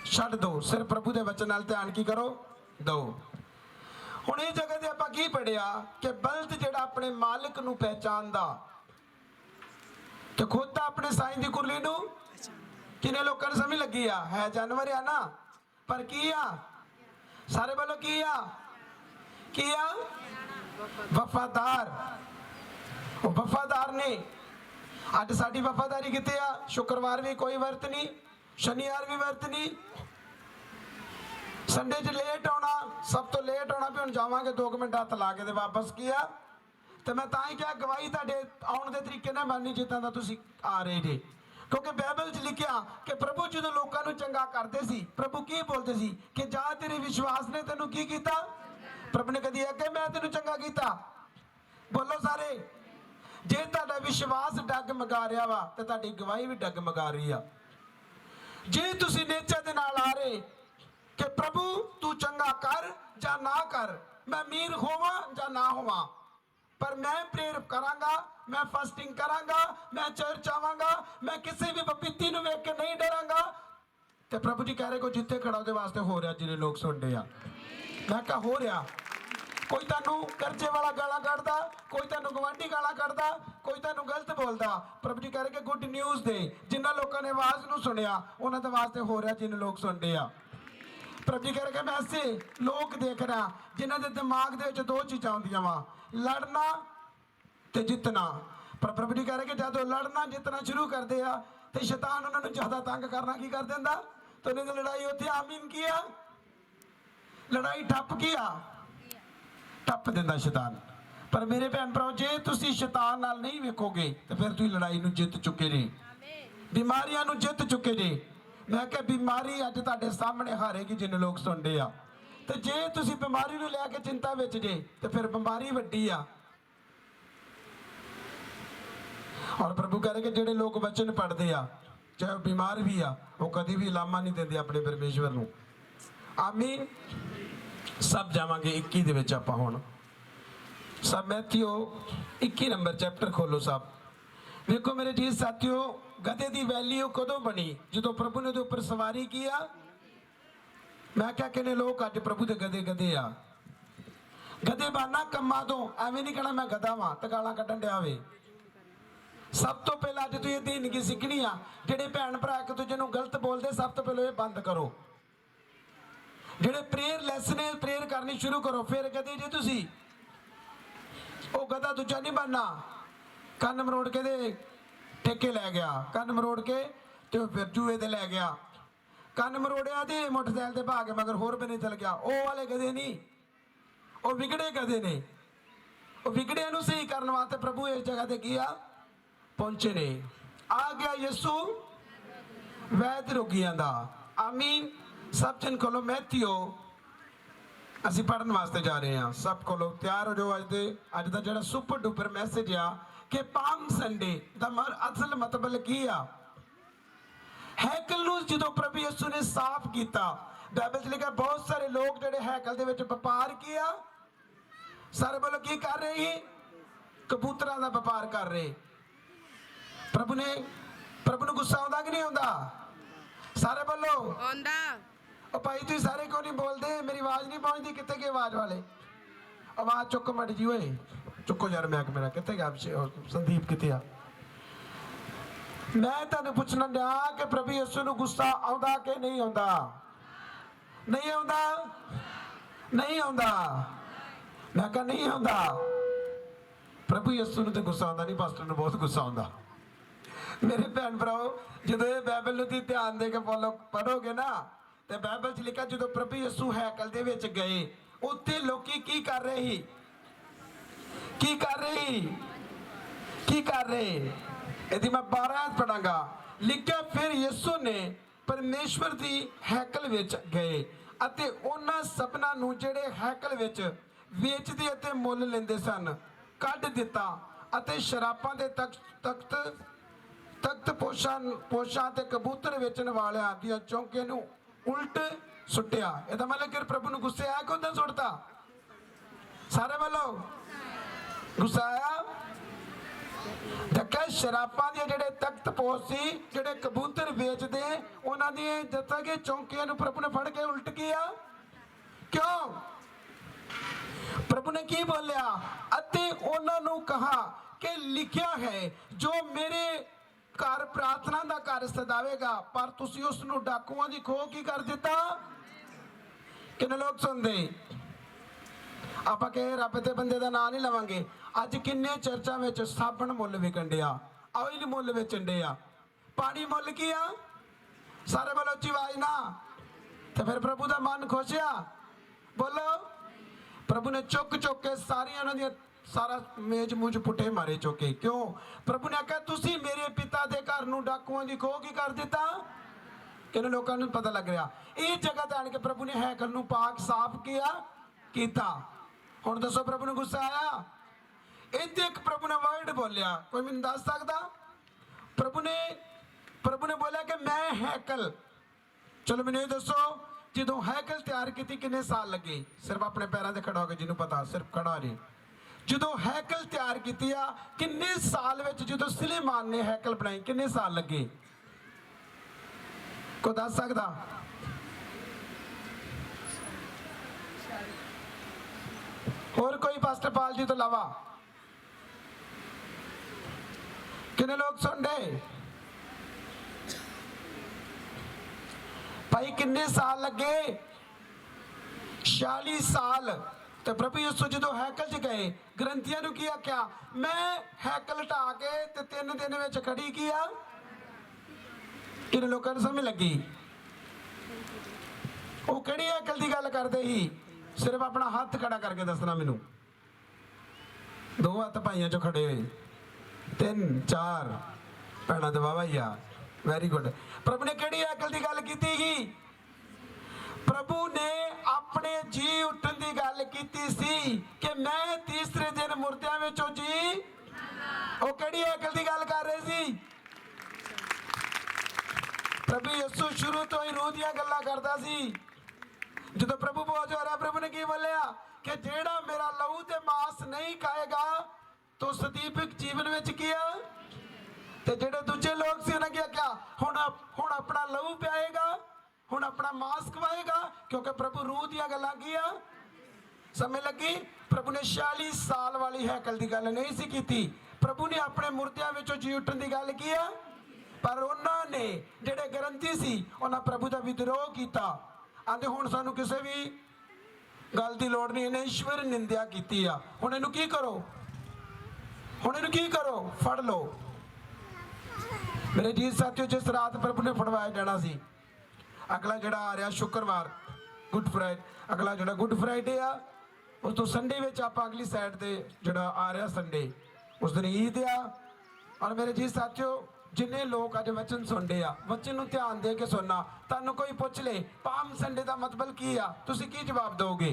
छड्ड दो, सिर्फ प्रभु के वचन नाल ध्यान की करो दो। हुण इस जगह ते आपां की पढ़िया कि बल्द जिहड़ा अपने मालिक नूं पहचानदा ते खुद अपने साईं दी कुरली नूं। किन्ने लोकां नूं समझ लगी आ? है जानवर आ ना, पर की आ? सारे बोलो की आ? की आ? वफादार। वफादार ने अज साडी वफादारी किते आ? शुक्रवार भी कोई वर्त नहीं, शनिवार भी वर्त नहीं, संडे च लेट आना, सब तो लेट आना भी हुण जावांगे 2 मिनट हत्थ ला के ते वापस किया। ते मैं तां ही क्या गवाही तुहाडे आउण दे तरीके नाल मानी जिद्दां दा तुसीं आ रहे जे। क्योंकि बाइबल च लिखिया कि प्रभु जदों लोकां नूं चंगा करदे सी, प्रभु की बोलदे सी कि जा तेरे विश्वास ने तैनूं की कीता। प्रभु ने कदी आखे मैं तैनूं चंगा कीता? बोलो सारे। जे तुहाडा विश्वास डगमगा रहा वा ते तुहाडी गवाही भी डगमगा रही आ। जे तुसीं नेचर दे नाल आ रहे कि प्रभु तू चंगा कर या ना कर, मैं अमीर होवां या ना होवां, पर मैं प्रेयर करांगा, मैं फास्टिंग करांगा, मैं चर्च आवांगा, मैं किसी भी पपीती नूं वेख के नहीं डरांगा, ते प्रभु जी कह रहे को जिथे खड़ा उहदे वास्ते हो रहा। जिन्हें लोग सुनते आ, मैं क्या हो रहा? कोई तुहानू कर्जे वाला गाला कढ़दा, कोई तुहानू गवांढी गाला कढ़दा, कोई तुहानू गलत बोलदा। प्रभु जी कह रहे कि गुड न्यूज़ दे। जिन्हां लोकां ने आवाज़ नूं सुनिया उन्हां दे वास्ते हो रहा जिन्हें लोग सुनते आ। प्रभु जी कह रहे कि मैं ऐसे लोग देख रहा जिन्हां दे दिमाग दे विच 2 चीज़ां हुंदियां वा, लड़ना ते जितना। पर प्रभु जी कह रहे कि जदों लड़ना जितना शुरू करदे आ ते शैतान उन्हां नूं ज़्यादा तंग करना की कर दिंदा। तो उन्हां दी लड़ाई उत्थे आमीन की आ, लड़ाई ठप की आ, टप दिंदा शैतान। पर मेरे भैन भराओ जे तुसी शैतान नाल नहीं वेखोगे तो फिर तुसी लड़ाई नूं जित चुके जे, बीमारियां नूं जित चुके जे। मैं कहा बीमारी अज तुहाडे सामने हारेगी जिन्हें लोग सुनते आ। ਤੇ ਜੇ ਤੁਸੀਂ ਬਿਮਾਰੀ ਨੂੰ ਲੈ ਕੇ ਚਿੰਤਾ ਵਿੱਚ ਜੇ ਤੇ ਫਿਰ ਬਿਮਾਰੀ ਵੱਡੀ ਆ। ਔਰ ਪ੍ਰਭੂ ਕਹ ਰਹੇ ਕਿ ਜਿਹੜੇ ਲੋਕ ਵਚਨ ਪੜ੍ਹਦੇ ਆ ਚਾਹੇ ਉਹ ਬਿਮਾਰ ਵੀ ਆ, ਉਹ ਕਦੀ ਵੀ ਲਾਮਾ ਨਹੀਂ ਦਿੰਦੇ ਆਪਣੇ ਪਰਮੇਸ਼ਵਰ ਨੂੰ। ਆਮੀਨ। ਸਭ ਜਾਵਾਂਗੇ 21 ਦੇ ਵਿੱਚ ਆਪਾਂ ਹੁਣ। ਸਭ ਮੈਥਿਓ 21 ਨੰਬਰ ਚੈਪਟਰ ਖੋਲੋ ਸਭ। ਵੇਖੋ ਮੇਰੇ ਜੀ ਸਾਥੀਓ, ਗਧੇ ਦੀ ਵੈਲਿਊ ਕਦੋਂ ਬਣੀ? ਜਦੋਂ ਪ੍ਰਭੂ ਨੇ ਉਹਦੇ ਉੱਪਰ ਸਵਾਰੀ ਕੀਆ। ਮੈਂ ਕਿਹਾ ਕਿੰਨੇ ਲੋਕ ਅੱਜ ਪ੍ਰਭੂ ਦੇ ਗਧੇ ਗਧੇ ਆ। ਗਧੇ ਬਾਨਾ ਕੰਮਾਂ ਤੋਂ, ਐਵੇਂ ਨਹੀਂ ਕਹਿਣਾ ਮੈਂ ਗਧਾ ਵਾਂ ਤੇ ਗਾਲਾਂ ਕੱਢਣ ਡਿਆ ਵੇ। ਸਭ ਤੋਂ ਪਹਿਲਾਂ ਅੱਜ ਤੁਸੀਂ ਇਹ ਜ਼ਿੰਦਗੀ ਸਿੱਖਣੀ ਆ। ਜਿਹੜੇ ਭੈਣ ਭਰਾ ਇੱਕ ਦੂਜੇ ਨੂੰ ਗਲਤ ਬੋਲਦੇ, ਸਭ ਤੋਂ ਪਹਿਲਾਂ ਇਹ ਬੰਦ ਕਰੋ। ਜਿਹੜੇ ਪ੍ਰੇਅਰ ਲੈਸਨ ਹੈ, ਪ੍ਰੇਅਰ ਕਰਨੀ ਸ਼ੁਰੂ ਕਰੋ। ਫਿਰ ਗਧੇ ਜੇ ਤੁਸੀਂ, ਉਹ ਗਧਾ ਦੂਜਾ ਨਹੀਂ ਬਣਨਾ। ਕੰਨ ਮਰੋੜ ਕੇ ਦੇ ਠੇਕੇ ਲੈ ਗਿਆ, ਕੰਨ ਮਰੋੜ ਕੇ ਤੇ ਫਿਰ ਜੂਏ ਤੇ ਲੈ ਗਿਆ। ਕੰਨ ਮਰੋੜਿਆ ਤੇ ਮੋਟਰਸਾਈਕਲ ਤੇ ਭਾ ਕੇ ਮਗਰ ਹੋਰ ਬਨੇ ਚਲ ਗਿਆ। ਉਹ ਵਾਲੇ ਗਧੇ ਨਹੀਂ, ਉਹ ਵਿਗੜੇ ਗਧੇ ਨੇ। ਉਹ ਵਿਗੜਿਆਂ ਨੂੰ ਸਹੀ ਕਰਨ ਵਾਸਤੇ ਪ੍ਰਭੂ ਇਸ ਜਗ੍ਹਾ ਤੇ ਕੀ ਆ ਪਹੁੰਚੇ ਨੇ। ਆ ਗਿਆ ਯਿਸੂ ਵੈਦ ਰੋਗੀਆਂ ਦਾ। ਆਮੀਨ। ਸਭ ਜਨ ਕੋਲੋਂ ਮੈਥਿਓ ਅਸੀਂ ਪੜ੍ਹਨ ਵਾਸਤੇ ਜਾ ਰਹੇ ਹਾਂ। ਸਭ ਕੋਲੋਂ ਤਿਆਰ ਹੋ ਜਾਓ। ਅੱਜ ਦਾ ਜਿਹੜਾ ਸੁਪਰ ਡੁਪਰ ਮੈਸੇਜ ਆ ਕਿ ਪਾਮ ਸੰਡੇ ਦਾ ਅਸਲ ਮਤਲਬ ਕੀ ਆ? ਹੈਕਲ ਨੂੰ ਜਦੋਂ ਪ੍ਰਭੂ ਯਿਸੂ ਨੇ ਸਾਫ਼ ਕੀਤਾ, ਬਾਈਬਲ 'ਚ ਲਿਖਿਆ ਬਹੁਤ ਸਾਰੇ ਲੋਕ ਜਿਹੜੇ ਹੈਕਲ ਦੇ ਵਿੱਚ ਵਪਾਰ ਕੀਆ। ਸਾਰੇ ਵੱਲੋਂ ਕੀ ਕਰ ਰਹੇ ਸੀ? ਕਬੂਤਰਾਂ ਦਾ ਵਪਾਰ ਕਰ ਰਹੇ। ਪ੍ਰਭੂ ਨੂੰ ਗੁੱਸਾ ਆਉਂਦਾ ਕਿ ਨਹੀਂ ਆਉਂਦਾ? ਸਾਰੇ ਵੱਲੋਂ ਆਉਂਦਾ। ਉਹ ਭਾਈ ਤੁਸੀਂ ਸਾਰੇ ਕਿਉਂ ਨਹੀਂ ਬੋਲਦੇ? ਮੇਰੀ ਆਵਾਜ਼ ਨਹੀਂ ਪਹੁੰਚਦੀ। ਕਿੱਥੇ ਗਏ ਆਵਾਜ਼ ਵਾਲੇ? ਆਵਾਜ਼ ਚੁੱਕ ਮੜ ਜੀ ਓਏ, ਚੁੱਕੋ ਯਾਰ। ਮੈਂ ਮੇਰਾ ਕਿੱਥੇ ਗਿਆ? ਸੰਦੀਪ ਕਿੱਥੇ ਆ? ਮੈਂ ਤੁਹਾਨੂੰ ਪੁੱਛਣਾ ਡਿਆ ਕਿ ਪ੍ਰਭੂ ਯਿਸੂ ਨੂੰ ਗੁੱਸਾ ਆਉਂਦਾ ਕਿ ਨਹੀਂ ਆਉਂਦਾ? ਨਹੀਂ ਆਉਂਦਾ? ਨਹੀਂ ਆਉਂਦਾ? ਮੈਂ ਕਿਹਾ ਨਹੀਂ ਆਉਂਦਾ। ਪ੍ਰਭੂ ਯਿਸੂ ਨੂੰ ਤੇ ਗੁੱਸਾ ਆਉਂਦਾ ਨਹੀਂ, ਪਾਸਟਰ ਨੂੰ ਬਹੁਤ ਗੁੱਸਾ ਆਉਂਦਾ। ਮੇਰੇ ਭੈਣ ਭਰਾਓ, ਜਦੋਂ ਇਹ ਬਾਈਬਲ ਨੂੰ ਤੁਸੀਂ ਧਿਆਨ ਦੇ ਕੇ ਫੋਲੋ ਪੜੋਗੇ ਨਾ, ਤੇ ਬਾਈਬਲ 'ਚ ਲਿਖਿਆ ਜਦੋਂ ਪ੍ਰਭੂ ਯਿਸੂ ਹੈਕਲ ਦੇ ਵਿੱਚ ਗਏ, ਉੱਥੇ ਲੋਕੀ ਕੀ ਕਰ ਰਹੇ ਸੀ? ਕੀ ਕਰ ਰਹੇ ਸੀ? ਕੀ ਕਰ ਰਹੇ? ਇਹਦੀ ਮੈਂ 12 ਪੜਾਂਗਾ। ਲਿਖਿਆ ਫਿਰ ਯਿਸੂ ਨੇ ਪਰਮੇਸ਼ਵਰ ਦੀ ਹੈਕਲ ਵਿੱਚ ਗਏ ਅਤੇ ਉਹਨਾਂ ਸਭਨਾਂ ਨੂੰ ਜਿਹੜੇ ਹੈਕਲ ਵਿੱਚ ਵੇਚਦੇ ਅਤੇ ਮੁੱਲ ਲੈਂਦੇ ਸਨ ਕੱਢ ਦਿੱਤਾ ਅਤੇ ਸ਼ਰਾਬਾਂ ਦੇ ਤਖਤ ਪੋਸ਼ਾਂ ਤੇ ਕਬੂਤਰ ਵੇਚਣ ਵਾਲਿਆਂ ਦੀਆਂ ਚੌਂਕੇ ਨੂੰ ਉਲਟ ਸੁੱਟਿਆ। ਇਹਦਾ ਮਤਲਬ ਕਿ ਪ੍ਰਭੂ ਨੂੰ ਗੁੱਸੇ ਆਇਆ ਕਿ ਉਦਾਂ ਸੁੱਟਤਾ? ਸਾਰੇ ਵੱਲੋਂ ਗੁੱਸਾ ਆਇਆ। ਦੇਖਿਆ ਸ਼ਰਾਬਾਂ ਦੇ ਜਿਹੜੇ ਤਖਤ ਪੋਸ਼ ਸੀ, ਜਿਹੜੇ ਕਬੂਤਰ ਵੇਚਦੇ, ਉਹਨਾਂ ਦੀਆਂ ਜਿੱਦਾਂ ਕਿ ਚੌਂਕੀਆਂ ਨੂੰ ਪ੍ਰਭੂ ਨੇ ਫੜ ਕੇ ਉਲਟ ਕੀਤਾ। ਕਿਉਂ? ਪ੍ਰਭੂ ਨੇ ਕੀ ਬੋਲਿਆ? ਅਤੇ ਉਹਨਾਂ ਨੂੰ ਕਹਾ ਕਿ ਲਿਖਿਆ ਹੈ ਜੋ ਮੇਰੇ ਘਰ ਪ੍ਰਾਰਥਨਾ ਦਾ ਘਰ ਸਜਾਵੇਗਾ, ਪਰ ਤੁਸੀਂ ਉਸ ਨੂੰ ਡਾਕੂਆਂ ਦੀ ਖੋਹ ਕੀ ਕਰ ਦਿੱਤਾ? ਕਿੰਨੇ ਲੋਕ ਸੁਣਦੇ? ਆਪਾਂ ਕਹੇ ਰੱਬ ਦੇ ਬੰਦੇ ਦਾ ਨਾਂ ਨਹੀਂ ਲਵਾਂਗੇ। ਅੱਜ ਕਿੰਨੇ ਚਰਚਾਂ ਵਿੱਚ ਸਾਬਣ ਮੁੱਲ ਵਿਕਣ ਡਿਆ, ਆਇਲ ਮੁੱਲ ਵੇਚਣ ਡਿਆ, ਪਾਣੀ ਮੁੱਲ ਕੀ ਆ? ਸਾਰੇ ਬੋਲੋ ਉੱਚੀ ਆਵਾਜ਼ ਨਾ। ਤੇ ਫਿਰ ਪ੍ਰਭੂ ਦਾ ਮਨ ਖੁਸ਼ ਆ? ਬੋਲੋ। ਪ੍ਰਭੂ ਨੇ ਚੁੱਕ ਕੇ ਸਾਰੀਆਂ ਉਹਨਾਂ ਦੀਆਂ ਸਾਰਾ ਮੇਜ ਮੂੰਜ ਪੁੱਟੇ ਮਾਰੇ ਚੁੱਕੇ। ਕਿਉਂ? ਪ੍ਰਭੂ ਨੇ ਆਖਿਆ ਤੁਸੀਂ ਮੇਰੇ ਪਿਤਾ ਦੇ ਘਰ ਨੂੰ ਡਾਕੂਆਂ ਦੀ ਖੋਹ ਕੀ ਕਰ ਦਿੱਤਾ? ਕਿੰਨੇ ਲੋਕਾਂ ਨੂੰ ਪਤਾ ਲੱਗ ਰਿਹਾ? ਇਹ ਜਗ੍ਹਾ ਤੇ ਆਣ ਕੇ ਪ੍ਰਭੂ ਨੇ ਹੈਕਲ ਨੂੰ ਪਾਕ ਸਾਫ਼ ਕੀਤਾ। ਹੁਣ ਦੱਸੋ ਪ੍ਰਭੂ ਨੂੰ ਗੁੱਸਾ ਆਇਆ? ਇੱਥੇ ਇੱਕ ਪ੍ਰਭੂ ਨੇ ਵਰਡ ਬੋਲਿਆ, ਕੋਈ ਮੈਨੂੰ ਦੱਸ ਸਕਦਾ? ਪ੍ਰਭੂ ਨੇ ਬੋਲਿਆ ਕਿ ਮੈਂ ਹੈਕਲ। ਚਲੋ ਮੈਨੂੰ ਇਹ ਦੱਸੋ, ਜਦੋਂ ਹੈਕਲ ਤਿਆਰ ਕੀਤੀ ਕਿੰਨੇ ਸਾਲ ਲੱਗੇ? ਸਿਰਫ ਆਪਣੇ ਪੈਰਾਂ ਤੇ ਖੜਾ ਹੋ ਕੇ ਜਿਹਨੂੰ ਪਤਾ, ਸਿਰਫ ਖੜਾ ਨਹੀਂ। ਜਦੋਂ ਹੈਕਲ ਤਿਆਰ ਕੀਤੀ ਆ ਕਿੰਨੇ ਸਾਲ ਵਿੱਚ? ਜਦੋਂ ਸੁਲੇਮਾਨ ਨੇ ਹੈਕਲ ਬਣਾਈ ਕਿੰਨੇ ਸਾਲ ਲੱਗੇ? ਕੋਈ ਦੱਸ ਸਕਦਾ? ਹੋਰ ਕੋਈ ਪਾਸਟਰ ਪਾਲ ਜੀ ਤੋਂ ਇਲਾਵਾ? ਕਿੰਨੇ ਲੋਕ ਸੁਣਦੇ? ਭਾਈ ਕਿੰਨੇ ਸਾਲ ਲੱਗੇ? 46 ਸਾਲ। ਤੇ ਪ੍ਰਭੂ ਯਿਸੂ ਜਦੋਂ ਹੈਕਲ 'ਚ ਗਏ, ਗ੍ਰੰਥੀਆਂ ਨੂੰ ਕੀ ਆਖਿਆ? ਮੈਂ ਹੈਕਲ ਢਾ ਕੇ ਤੇ 3 ਦਿਨ ਵਿੱਚ ਖੜੀ ਕੀਆ। ਕਿੰਨੇ ਲੋਕਾਂ ਨੂੰ ਸਮਝ ਲੱਗੀ? ਉਹ ਕਿਹੜੀ ਹੈਕਲ ਦੀ ਗੱਲ ਕਰਦੇ ਸੀ? ਸਿਰਫ ਆਪਣਾ ਹੱਥ ਖੜਾ ਕਰਕੇ ਦੱਸਣਾ ਮੈਨੂੰ। 2 ਹੱਥ ਭਾਈਆਂ 'ਚੋਂ ਖੜੇ ਹੋਏ, 3 4 ਭੈਣਾਂ ਦੇ ਵਾਵਾ ਹੀ ਆ। Very good. ਪ੍ਰਭੂ ਨੇ ਕਿਹੜੀ ਹੈਕਲ ਦੀ ਗੱਲ ਕੀਤੀ ਸੀ? प्रभु ने अपने जी उठन की गल कीती सी कि मैं तीसरे दिन मुर्दियां विचों जी वो किहड़ी हैकल की गल कर रहे सी। प्रभु यीशु शुरू तो ही रूह दियां गल्लां करदा सी। ਜਦੋਂ प्रभु बोझ हो रहा प्रभु ने की बोलिया कि जेड़ा मेरा लहू ते मांस नहीं खाएगा तो सਦੀपिक जीवन विच की आ ते जेड़े दूजे लोग सी उन्हें क्या हुण अपना लहू पियाएगा हुण अपना मांस खवाएगा क्योंकि प्रभु रूह दियां गल्लां की आ समय लगी। प्रभु ने 46 साल वाली हैकल की गल नहीं सी कीती। प्रभु ने अपने मुर्दियां विचों जी उठन की गल की आ पर उन्होंने जेड़े ग्रंथी सी उन्हें प्रभु का विद्रोह किया। आंदे हुण सानू किसी भी गल की लोड़ नहीं इन्हें ईश्वर निंदा की आ। हुण इहनूं की करो हुण इहनूं की करो फड़ लो। मेरे जी साथियों जिस रात प्रभु ने फड़वाया जाना सी अगला जिहड़ा आ रहा शुक्रवार गुड फ्राइडे अगला जिहड़ा गुड फ्राइडे आ उस तो संडे विच आपां अगली साइड ते जिहड़ा आ रहा संडे उस दिन ईद आ। और मेरे जी साथियों जिन्ने लोग अज वचन सुनते आ वचन नूं ध्यान दे के सुनना। तुहानूं कोई पुछ ले पाम संडे का मतलब की आ तुसीं की जवाब दोगे।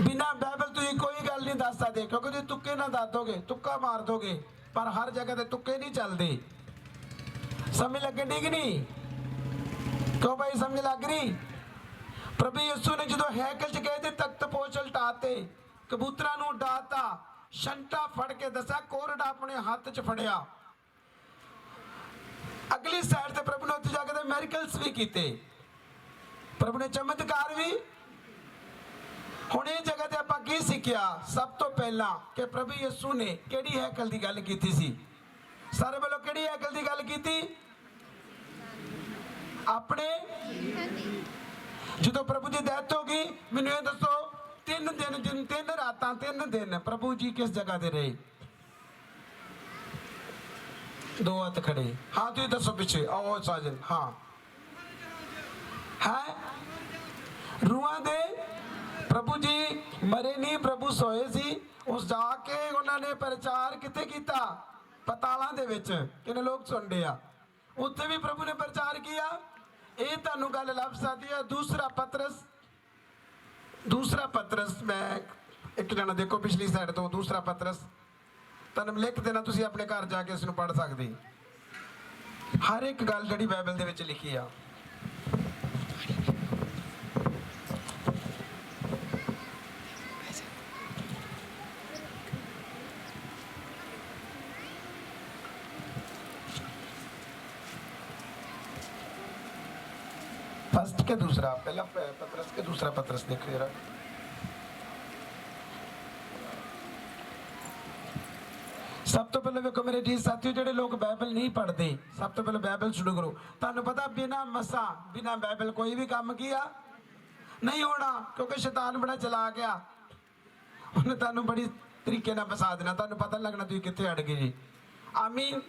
बिना बाइबल तुसीं कोई गल नहीं दस सकदे क्योंकि तुसीं तुक्के ना दस दोगे तुक्का मार दोगे पर हर जगह ते तुक्के नहीं चलते। समझ लगे ठीक नहीं क्यों भाई समझ लग रही। प्रभु यीशु ने जो हैकल च गए थे तख्त पोश उल्टाते कबूतरां नूं उडाता शंटा फड़ के दसा कोरड़ा अपने हाथ च फड़िया। अगली साइड से प्रभु ने उत्थे जाके मैरिकल्स भी किए प्रभु ने चमत्कार भी। हुण इह जगह ते आपां की सीखिया सब तो पहला कि प्रभु यीशु ने किहड़ी हैकल की गल कीती सी। सारे बोलो किहड़ी हैकल की गल कीती अपने जो प्रभु की डेथ हो गई मैनूं ये दसो 3 दिन 3 रातां 3 दिन प्रभु जी किस जगह ते रहे। 2 हाथ खड़े हाँ तुसीं दसो पिछे आओ साजन हाँ है रूहां दे प्रभु जी मरे नहीं प्रभु सोए सी। उस जाके उन्होंने प्रचार कित्थे कीता पतालां दे विच किन्ने लोग सुनदे आ उत्थे भी प्रभु ने प्रचार किया। ये तुहानूं गल लभ सकदी है। दूसरा पतरस मैं एक जना देखो पिछली साइड तो दूसरा पतरस तुहानूं लिख देना तुसीं अपने घर जाके इसनूं पढ़ सकदे हर एक गल जिहड़ी बाइबल दे विच लिखी आ। फर्स्ट के दूसरा पहला पतरस के दूसरा पतरस देखो जरा सब तो पहले देखो मेरे जी साथियों जेडे लोग बाइबल नहीं पढ़ते सब तो पहले बाइबल शुरू करो। तुहानूं पता बिना मसा बिना बाइबल कोई भी काम किया नहीं होना क्योंकि शैतान बड़ा चला गया उन्हें तुहानूं बड़ी तरीके नाल फसा देना तुहानूं पता लगना तुसीं कित्थे अड़ गए जी। आमीन।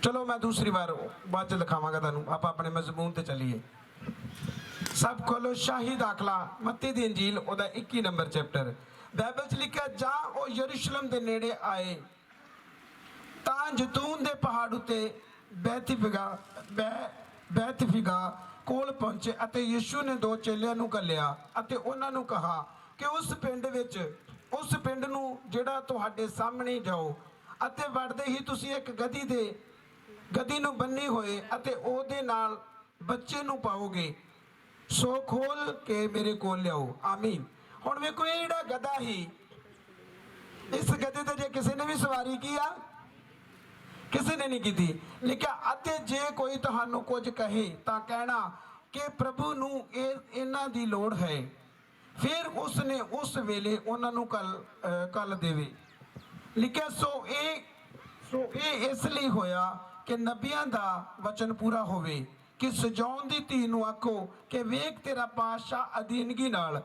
चलो मैं दूसरी बार बाद च लिखावांगा तुहानूं आप अपने मजमून ते चलीए। सब खोलो शाही दाखला मत्ती दी इंजील ओदा 21 नंबर चैप्टर बाइबल च लिखिया जा ओ यरूशलेम दे नेड़े आए तां जैतून दे पहाड़ उत्ते बैतफिगा कोल पहुंचे अते यीशु ने 2 चेलियां नूं घल्लिया अते उन्हां नूं कहा कि उस पिंड नूं जिहड़ा तुहाडे सामने जाओ अते वड़दे ही तुसीं एक गधी नूं बन्नी होए अते ओहदे नाल बच्चे नूं पाओगे सो खोल के मेरे कोल लियाओ। आमीन। हुण वेखो ये जिहड़ा गधा ही इस गधे ते जे किसी ने भी सवारी की आ किसी ने नहीं की लिखिया अते जे कोई तुहानूं कुछ कहे तां कहना कि प्रभु नूं इन्हां दी लोड़ है फिर उसने उस वेले उन्हां नूं कल देवे। लिखिया सो ये इसलिए होया कि नबियां दा वचन पूरा होवे कि सजाउन दी धी नूं आखो कि वेख तेरा पातशाह अधीनगी नाल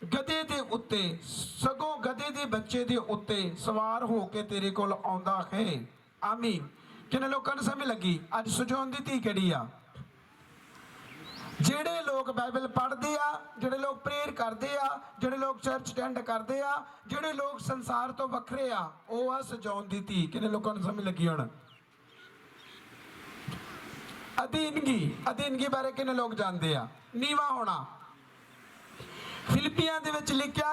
गधे दे उत्ते सगों गधे दे बच्चे दे उत्ते सवार हो के तेरे कोल आउंदा है। आमीन। किन्ने लोकां नूं समझ लगी अज सजाउन दी धी किहड़ी आ। ਜਿਹੜੇ लोग बाइबल पढ़ते आ ਜਿਹੜੇ लोग प्रेयर करते आ ਜਿਹੜੇ लोग चर्च अटेंड करते आ ਜਿਹੜੇ लोग संसार तो ਵੱਖਰੇ आ ਉਹ ਆ ਸਜਾਉਣ ਦੀ ਧੀ। ਕਿੰਨੇ ਲੋਕਾਂ ਨੂੰ ਸਮਝ ਲੱਗੀ ਹੁਣ ਅਧੀਨਗੀ ਬਾਰੇ ਕਿੰਨੇ ਲੋਕ ਜਾਣਦੇ ਆ? ਨੀਵਾ ਹੋਣਾ। ਫਿਲਿੱਪੀਆਂ ਦੇ ਵਿੱਚ ਲਿਖਿਆ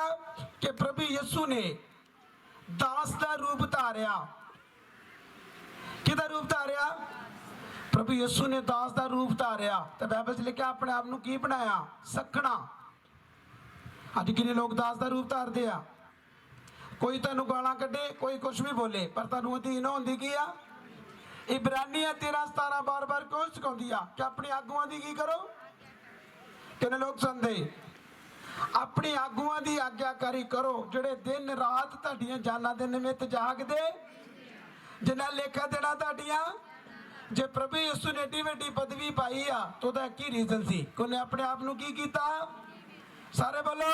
ਕਿ ਪ੍ਰਭੂ ਯਿਸੂ ਨੇ ਦਾਸ ਦਾ ਰੂਪ ਧਾਰਿਆ। ਕਿਹਦਾ ਰੂਪ ਧਾਰਿਆ? ਪ੍ਰਭੂ ਯਿਸੂ ਨੇ ਦਾਸ ਦਾ ਰੂਪ ਧਾਰਿਆ। ਤੇ ਬਾਈਬਲ 'ਚ ਲਿਖਿਆ ਆਪਣੇ ਆਪ ਨੂੰ ਕੀ ਬਣਾਇਆ? ਸੱਖਣਾ। ਅੱਜ ਕਿੰਨੇ ਲੋਕ ਦਾਸ ਦਾ ਰੂਪ ਧਾਰਦੇ ਆ? ਕੋਈ ਤੁਹਾਨੂੰ ਗਾਲਾਂ ਕੱਢੇ, ਕੋਈ ਕੁਝ ਵੀ ਬੋਲੇ, ਪਰ ਤੁਹਾਨੂੰ ਅਧੀਨ ਹੁੰਦੀ ਕੀ ਆ? ਇਬਰਾਨੀਆਂ 13:17 ਬਾਰ-ਬਾਰ ਕਿਉਂ ਸਿਖਾਉਂਦੀ ਆ ਕਿ ਆਪਣੇ ਆਗੂਆਂ ਦੀ ਕੀ ਕਰੋ? ਕਿੰਨੇ ਲੋਕ ਸੁਣਦੇ? ਆਪਣੇ ਆਗੂਆਂ ਦੀ ਆਗਿਆਕਾਰੀ ਕਰੋ, ਜਿਹੜੇ ਦਿਨ ਰਾਤ ਤੁਹਾਡੀਆਂ ਜਾਨਾਂ ਦੇ ਨਿਮਿਤ ਜਾਗਦੇ, ਜਿਨ੍ਹਾਂ ਲੇਖਾ ਦੇਣਾ ਤੁਹਾਡੀਆਂ। ਜੇ ਪ੍ਰਭੂ ਯਿਸੂ ਨੇ ਏਡੀ ਵੱਡੀ ਪਦਵੀ ਪਾਈ ਆ ਤਾਂ ਉਹਦਾ ਕੀ ਰੀਜ਼ਨ ਸੀ? ਕਿ ਉਹਨੇ ਆਪਣੇ ਆਪ ਨੂੰ ਕੀ ਕੀਤਾ? ਸਾਰੇ ਬੋਲੋ,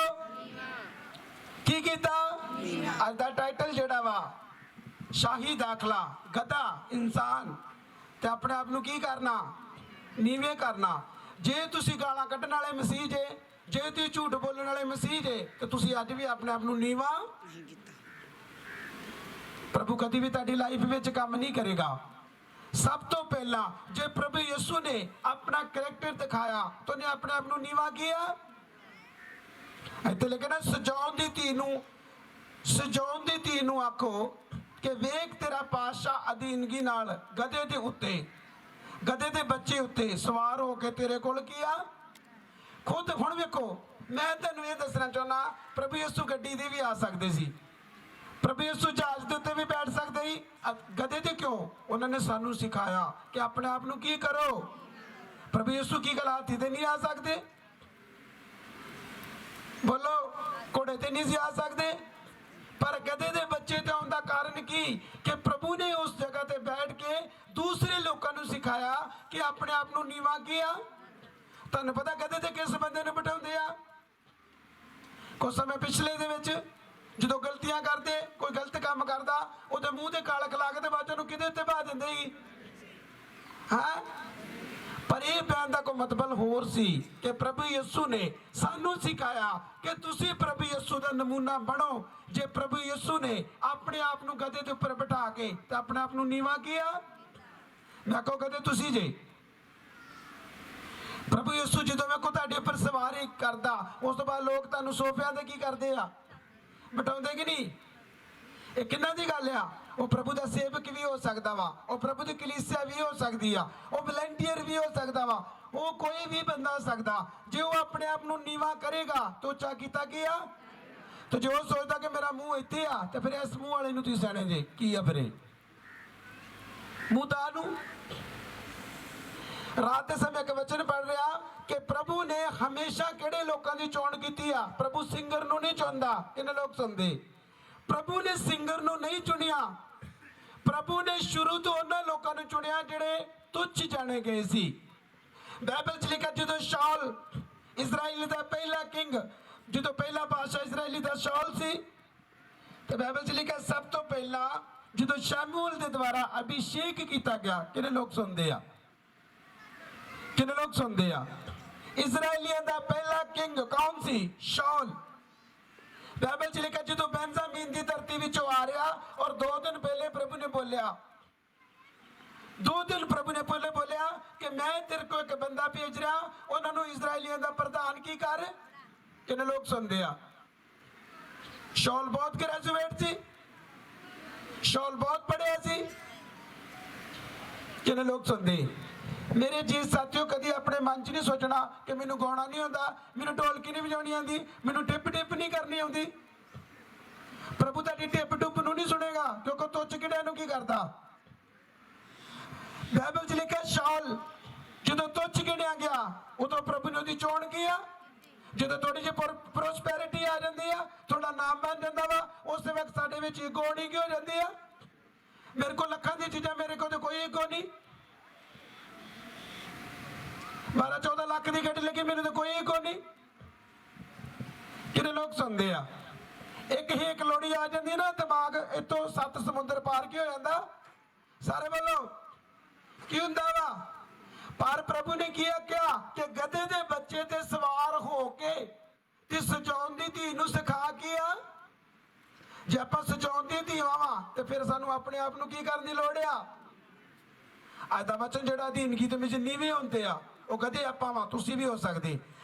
ਕੀ ਕੀਤਾ? ਅੱਜ ਦਾ ਟਾਈਟਲ ਜਿਹੜਾ ਵਾ ਸ਼ਾਹੀ ਦਾਖਲਾ, ਗਧਾ ਇਨਸਾਨ, ਤੇ ਆਪਣੇ ਆਪ ਨੂੰ ਕੀ ਕਰਨਾ? ਨੀਵੇਂ ਕਰਨਾ। ਜੇ ਤੁਸੀਂ ਗਾਲਾਂ ਕੱਢਣ ਵਾਲੇ ਮਸੀਹ ਜੇ, ਜੇ ਤੁਸੀਂ ਝੂਠ ਬੋਲਣ ਵਾਲੇ ਮਸੀਹ ਜੇ, ਤੇ ਤੁਸੀਂ ਅੱਜ ਵੀ ਆਪਣੇ ਆਪ ਨੂੰ ਨੀਵਾ। ਪ੍ਰਭੂ ਕਦੀ ਵੀ ਤੁਹਾਡੀ ਲਾਈਫ ਵਿੱਚ ਕੰਮ ਨਹੀਂ ਕਰੇਗਾ। ਸਭ ਤੋਂ ਪਹਿਲਾਂ ਜੇ ਪ੍ਰਭੂ ਯਿਸੂ ਨੇ ਆਪਣਾ ਕਰੈਕਟਰ ਦਿਖਾਇਆ ਤਾਂ ਉਹਨੇ ਆਪਣੇ ਆਪ ਨੂੰ ਨੀਵਾ ਕੀਤਾ। ਇੱਥੇ ਲਿਖਿਆ ਨਾ, ਸਜਾਉਣ ਦੀ ਧੀ ਨੂੰ ਆਖੋ ਕਿ ਵੇਖ ਤੇਰਾ ਪਾਤਸ਼ਾਹ ਅਧੀਨਗੀ ਨਾਲ ਗਧੇ ਦੇ ਉੱਤੇ, ਗਧੇ ਦੇ ਬੱਚੇ ਉੱਤੇ ਸਵਾਰ ਹੋ ਕੇ ਤੇਰੇ ਕੋਲ ਕੀ ਆ? ਖੁਦ ਹੁਣ ਵੇਖੋ, ਮੈਂ ਤੁਹਾਨੂੰ ਇਹ ਦੱਸਣਾ ਚਾਹੁੰਦਾ, ਪ੍ਰਭੂ ਯਿਸੂ ਗੱਡੀ ਦੇ ਵੀ ਆ ਸਕਦੇ ਸੀ, ਪ੍ਰਭੂ ਯਿਸੂ ਜਹਾਜ਼ ਦੇ ਉੱਤੇ ਵੀ ਬੈਠ ਸਕਦੇ ਸੀ। ਗਧੇ ਤੇ ਕਿਉਂ? ਉਹਨਾਂ ਨੇ ਸਾਨੂੰ ਸਿਖਾਇਆ ਕਿ ਆਪਣੇ ਆਪ ਨੂੰ ਕੀ ਕਰੋ। ਪ੍ਰਭੂ ਯਿਸੂ ਕੀ ਗੱਲ ਹਾਥੀ ਤੇ ਨਹੀਂ ਆ ਸਕਦੇ? ਬੋਲੋ, ਘੋੜੇ ਤੇ ਨਹੀਂ ਸੀ ਆ ਸਕਦੇ, ਪਰ ਗਧੇ ਦੇ ਬੱਚੇ ਤੇ ਆਉਣ ਦਾ ਕਾਰਨ ਕੀ? ਕਿ ਪ੍ਰਭੂ ਨੇ ਉਸ ਜਗ੍ਹਾ ਤੇ ਬੈਠ ਕੇ ਦੂਸਰੇ ਲੋਕਾਂ ਨੂੰ ਸਿਖਾਇਆ ਕਿ ਆਪਣੇ ਆਪ ਨੂੰ ਨੀਵਾਂ ਕੀਤਾ। ਤੁਹਾਨੂੰ ਪਤਾ ਗਧੇ ਤੇ ਕਿਸ ਬੰਦੇ ਨੂੰ ਬਿਠਾਉਂਦੇ ਆ? ਕੁਝ ਸਮੇਂ ਪਿਛਲੇ ਦੇ ਵਿੱਚ ਜਦੋਂ ਗਲਤੀਆਂ ਕਰਦੇ, ਕੋਈ ਗਲਤ ਕੰਮ ਕਰਦਾ, ਉਹਦੇ ਮੂੰਹ ਤੇ ਕਾਲਕ ਲਾ ਕੇ ਤੇ ਬਾਅਦ ਨੂੰ ਕਿਹਦੇ ਉੱਤੇ ਪਾ ਦਿੰਦੇ ਸੀ? ਹਾਂ, ਪਰ ਇਹ ਬਿਆਨ ਦਾ ਕੋਈ ਮਤਲਬ ਹੋਰ ਸੀ ਕਿ ਪ੍ਰਭੂ ਯਿਸੂ ਨੇ ਸਾਨੂੰ ਸਿਖਾਇਆ ਕਿ ਤੁਸੀਂ ਪ੍ਰਭੂ ਯਿਸੂ ਦਾ ਨਮੂਨਾ ਬਣੋ। ਜੇ ਪ੍ਰਭੂ ਯਿਸੂ ਨੇ ਆਪਣੇ ਆਪ ਨੂੰ ਗਧੇ ਦੇ ਉੱਪਰ ਬਿਠਾ ਕੇ ਤੇ ਆਪਣੇ ਆਪ ਨੂੰ ਨੀਵਾਂ ਕੀਤਾ, ਮੈਂ ਕਹੋ ਗਧੇ ਤੁਸੀਂ ਜੇ। ਪ੍ਰਭੂ ਯਿਸੂ ਜਦੋਂ ਵੇਖੋ ਤੁਹਾਡੇ ਉੱਪਰ ਸਵਾਰੀ ਕਰਦਾ, ਉਸ ਤੋਂ ਬਾਅਦ ਲੋਕ ਤੁਹਾਨੂੰ ਸੋਫਿਆਂ ਤੇ ਕੀ ਕਰਦੇ ਆ? ਬਿਠਾਉਂਦੇ ਕਿ ਨਹੀਂ? ਇਹ ਕਿੰਨਾ ਦੀ ਗੱਲ ਆ? ਉਹ ਪ੍ਰਭੂ ਦਾ ਸੇਵਕ ਵੀ ਹੋ ਸਕਦਾ ਵਾ, ਉਹ ਪ੍ਰਭੂ ਦੀ ਕਲੀਸਿਆ ਵੀ ਹੋ ਸਕਦੀ ਆ, ਉਹ ਵਲੰਟੀਅਰ ਵੀ ਹੋ ਸਕਦਾ ਵਾ, ਉਹ ਕੋਈ ਵੀ ਬੰਦਾ ਹੋ ਸਕਦਾ। ਜੇ ਉਹ ਆਪਣੇ ਆਪ ਨੂੰ ਨੀਵਾਂ ਕਰੇਗਾ ਤਾਂ ਉੱਚਾ ਕੀਤਾ ਗਿਆ। ਤੇ ਜੋ ਸੋਚਦਾ ਕਿ ਮੇਰਾ ਮੂੰਹ ਇੱਥੇ ਆ, ਤੇ ਫਿਰ ਇਸ ਮੂੰਹ ਵਾਲੇ ਨੂੰ ਤੁਸੀਂ ਸਿਆਣੇ ਜੇ ਕੀ ਆ? ਫਿਰ ਮੂੰਹ ਦਾ ਨੂੰ ਰਾਤ ਦੇ ਸਮੇਂ ਇੱਕ ਵਚਨ ਪੜ ਰਿਹਾ ਕਿ ਪ੍ਰਭੂ ਨੇ ਹਮੇਸ਼ਾ ਕਿਹੜੇ ਲੋਕਾਂ ਦੀ ਚੋਣ ਕੀਤੀ ਆ? ਪ੍ਰਭੂ ਸਿੰਗਰ ਨੂੰ ਨਹੀਂ ਚੁਣਦਾ। ਕਿੰਨੇ ਲੋਕ ਸੁਣਦੇ? ਪ੍ਰਭੂ ਨੇ ਸਿੰਗਰ ਨੂੰ ਨਹੀਂ ਚੁਣਿਆ। ਪ੍ਰਭੂ ਨੇ ਸ਼ੁਰੂ ਤੋਂ ਉਹਨਾਂ ਲੋਕਾਂ ਨੂੰ ਚੁਣਿਆ ਜਿਹੜੇ ਤੁੱਛ ਜਾਣੇ ਗਏ ਸੀ। ਬਾਈਬਲ 'ਚ ਲਿਖਿਆ, ਜਦੋਂ ਸ਼ਾਉਲ ਇਜ਼ਰਾਈਲ ਦਾ ਪਹਿਲਾ ਕਿੰਗ, ਜਦੋਂ ਪਹਿਲਾ ਬਾਦਸ਼ਾਹ ਇਜ਼ਰਾਈਲੀ ਦਾ ਸ਼ਾਉਲ ਸੀ, ਤੇ ਬਾਈਬਲ 'ਚ ਲਿਖਿਆ ਸਭ ਤੋਂ ਪਹਿਲਾਂ ਜਦੋਂ ਸ਼ਮੂਏਲ ਦੇ ਦੁਆਰਾ ਅਭਿਸ਼ੇਕ ਕੀਤਾ ਗਿਆ। ਕਿੰਨੇ ਲੋਕ ਸੁਣਦੇ ਆ? ਕਿੰਨੇ ਲੋਕ ਸੁਣਦੇ ਆ? ਇਜ਼ਰਾਈਲੀਆਂ ਦਾ ਪਹਿਲਾ ਕਿੰਗ ਕੌਣ ਸੀ? ਸ਼ਾਉਲ। ਬਾਈਬਲ 'ਚ ਲਿਖਿਆ ਜਦੋਂ ਬੈਂਜਾਮੀਨ ਦੀ ਧਰਤੀ ਵਿੱਚੋਂ ਆ ਰਿਹਾ, ਔਰ 2 ਦਿਨ ਪਹਿਲੇ ਪ੍ਰਭੂ ਨੇ ਬੋਲਿਆ, 2 ਦਿਨ ਪ੍ਰਭੂ ਨੇ ਪਹਿਲੇ ਬੋਲਿਆ ਕਿ ਮੈਂ ਤੇਰੇ ਕੋਲ ਇੱਕ ਬੰਦਾ ਭੇਜ ਰਿਹਾ, ਉਹਨਾਂ ਨੂੰ ਇਜ਼ਰਾਈਲੀਆਂ ਦਾ ਪ੍ਰਧਾਨ ਕੀ ਕਰ। ਕਿੰਨੇ ਲੋਕ ਸੁਣਦੇ ਆ? ਸ਼ਾਉਲ ਬਹੁਤ ਗ੍ਰੈਜੂਏਟ ਸੀ, ਸ਼ਾਉਲ ਬਹੁਤ ਪੜ੍ਹਿਆ ਸੀ। ਕਿੰਨੇ ਲੋਕ ਸੁਣਦੇ? ਮੇਰੇ ਜੀ ਸਾਥੀਓ, ਕਦੀ ਆਪਣੇ ਮਨ 'ਚ ਨਹੀਂ ਸੋਚਣਾ ਕਿ ਮੈਨੂੰ ਗਾਉਣਾ ਨਹੀਂ ਆਉਂਦਾ, ਮੈਨੂੰ ਢੋਲਕੀ ਨਹੀਂ ਵਜਾਉਣੀ ਆਉਂਦੀ, ਮੈਨੂੰ ਟਿਪ ਨਹੀਂ ਕਰਨੀ ਆਉਂਦੀ। ਪ੍ਰਭੂ ਤੁਹਾਡੀ ਟਿਪ ਨੂੰ ਨਹੀਂ ਸੁਣੇਗਾ, ਕਿਉਂਕਿ ਤੁੱਛ ਕਿਹੜਿਆਂ ਨੂੰ ਕੀ ਕਰਦਾ? ਬਾਈਬਲ 'ਚ ਲਿਖਿਆ ਸ਼ਾਉਲ ਜਦੋਂ ਤੁੱਛ ਗਿਣਿਆ ਗਿਆ, ਉਦੋਂ ਪ੍ਰਭੂ ਨੇ ਉਹਦੀ ਚੋਣ ਕੀਤੀ। ਜਦੋਂ ਥੋੜੀ ਜਿਹੀ ਪ੍ਰੋਸਪੈਰਿਟੀ ਆ ਜਾਂਦੀ ਆ, ਥੋੜਾ ਨਾਮ ਬਣ ਜਾਂਦਾ ਵਾ, ਉਸ ਵਕਤ ਸਾਡੇ ਵਿੱਚ ਈਗੋ ਨਹੀਂ ਹੋ ਜਾਂਦੀ ਆ। ਮੇਰੇ ਕੋਲ ਲੱਖਾਂ ਦੀਆਂ ਚੀਜ਼ਾਂ, ਮੇਰੇ ਕੋਲ ਤਾਂ ਕੋਈ ਈਗੋ ਨਹੀਂ। 12-14 ਲੱਖ ਦੀ ਗੱਡੀ ਲੱਗੀ, ਮੈਨੂੰ ਤਾਂ ਕੋਈ ਈਗੋ ਨਹੀਂ। ਕਿੰਨੇ ਲੋਕ ਸੁਣਦੇ ਆ? ਇੱਕ ਹੀ ਇੱਕ ਲੋੜੀ ਆ ਜਾਂਦੀ ਨਾ, ਦਿਮਾਗ ਇੱਥੋਂ 7 ਸਮੁੰਦਰ ਪਾਰ ਕੀ ਹੋ ਜਾਂਦਾ। ਸਾਰੇ ਬੋਲੋ, ਕੀ ਹੁੰਦਾ ਵਾ? ਪਰ ਪ੍ਰਭੂ ਨੇ ਕੀ ਕਿਹਾ ਕਿ ਗਧੇ ਦੇ ਬੱਚੇ ਤੇ ਸਵਾਰ ਹੋ ਕੇ ਤੇ ਸਜਾਉਣ ਦੀ ਧੀ ਨੂੰ ਸਿਖਾ ਕੇ ਆ। ਜੇ ਆਪਾਂ ਸਜਾਉਣ ਦੀ ਧੀ ਵਾਂ ਤੇ ਫਿਰ ਸਾਨੂੰ ਆਪਣੇ ਆਪ ਨੂੰ ਕੀ ਕਰਨ ਦੀ ਲੋੜ ਆ? ਅੱਜ ਦਾ ਵਚਨ ਜਿਹੜਾ ਅਧੀਨਗੀ ਦੇ ਵਿੱਚ ਨੀਵੇਂ ਹੁੰਦੇ ਆ ਉਹ ਗਧੇ ਆਪਾਂ ਵਾਂ, ਤੁਸੀਂ ਵੀ ਹੋ ਸਕਦੇ।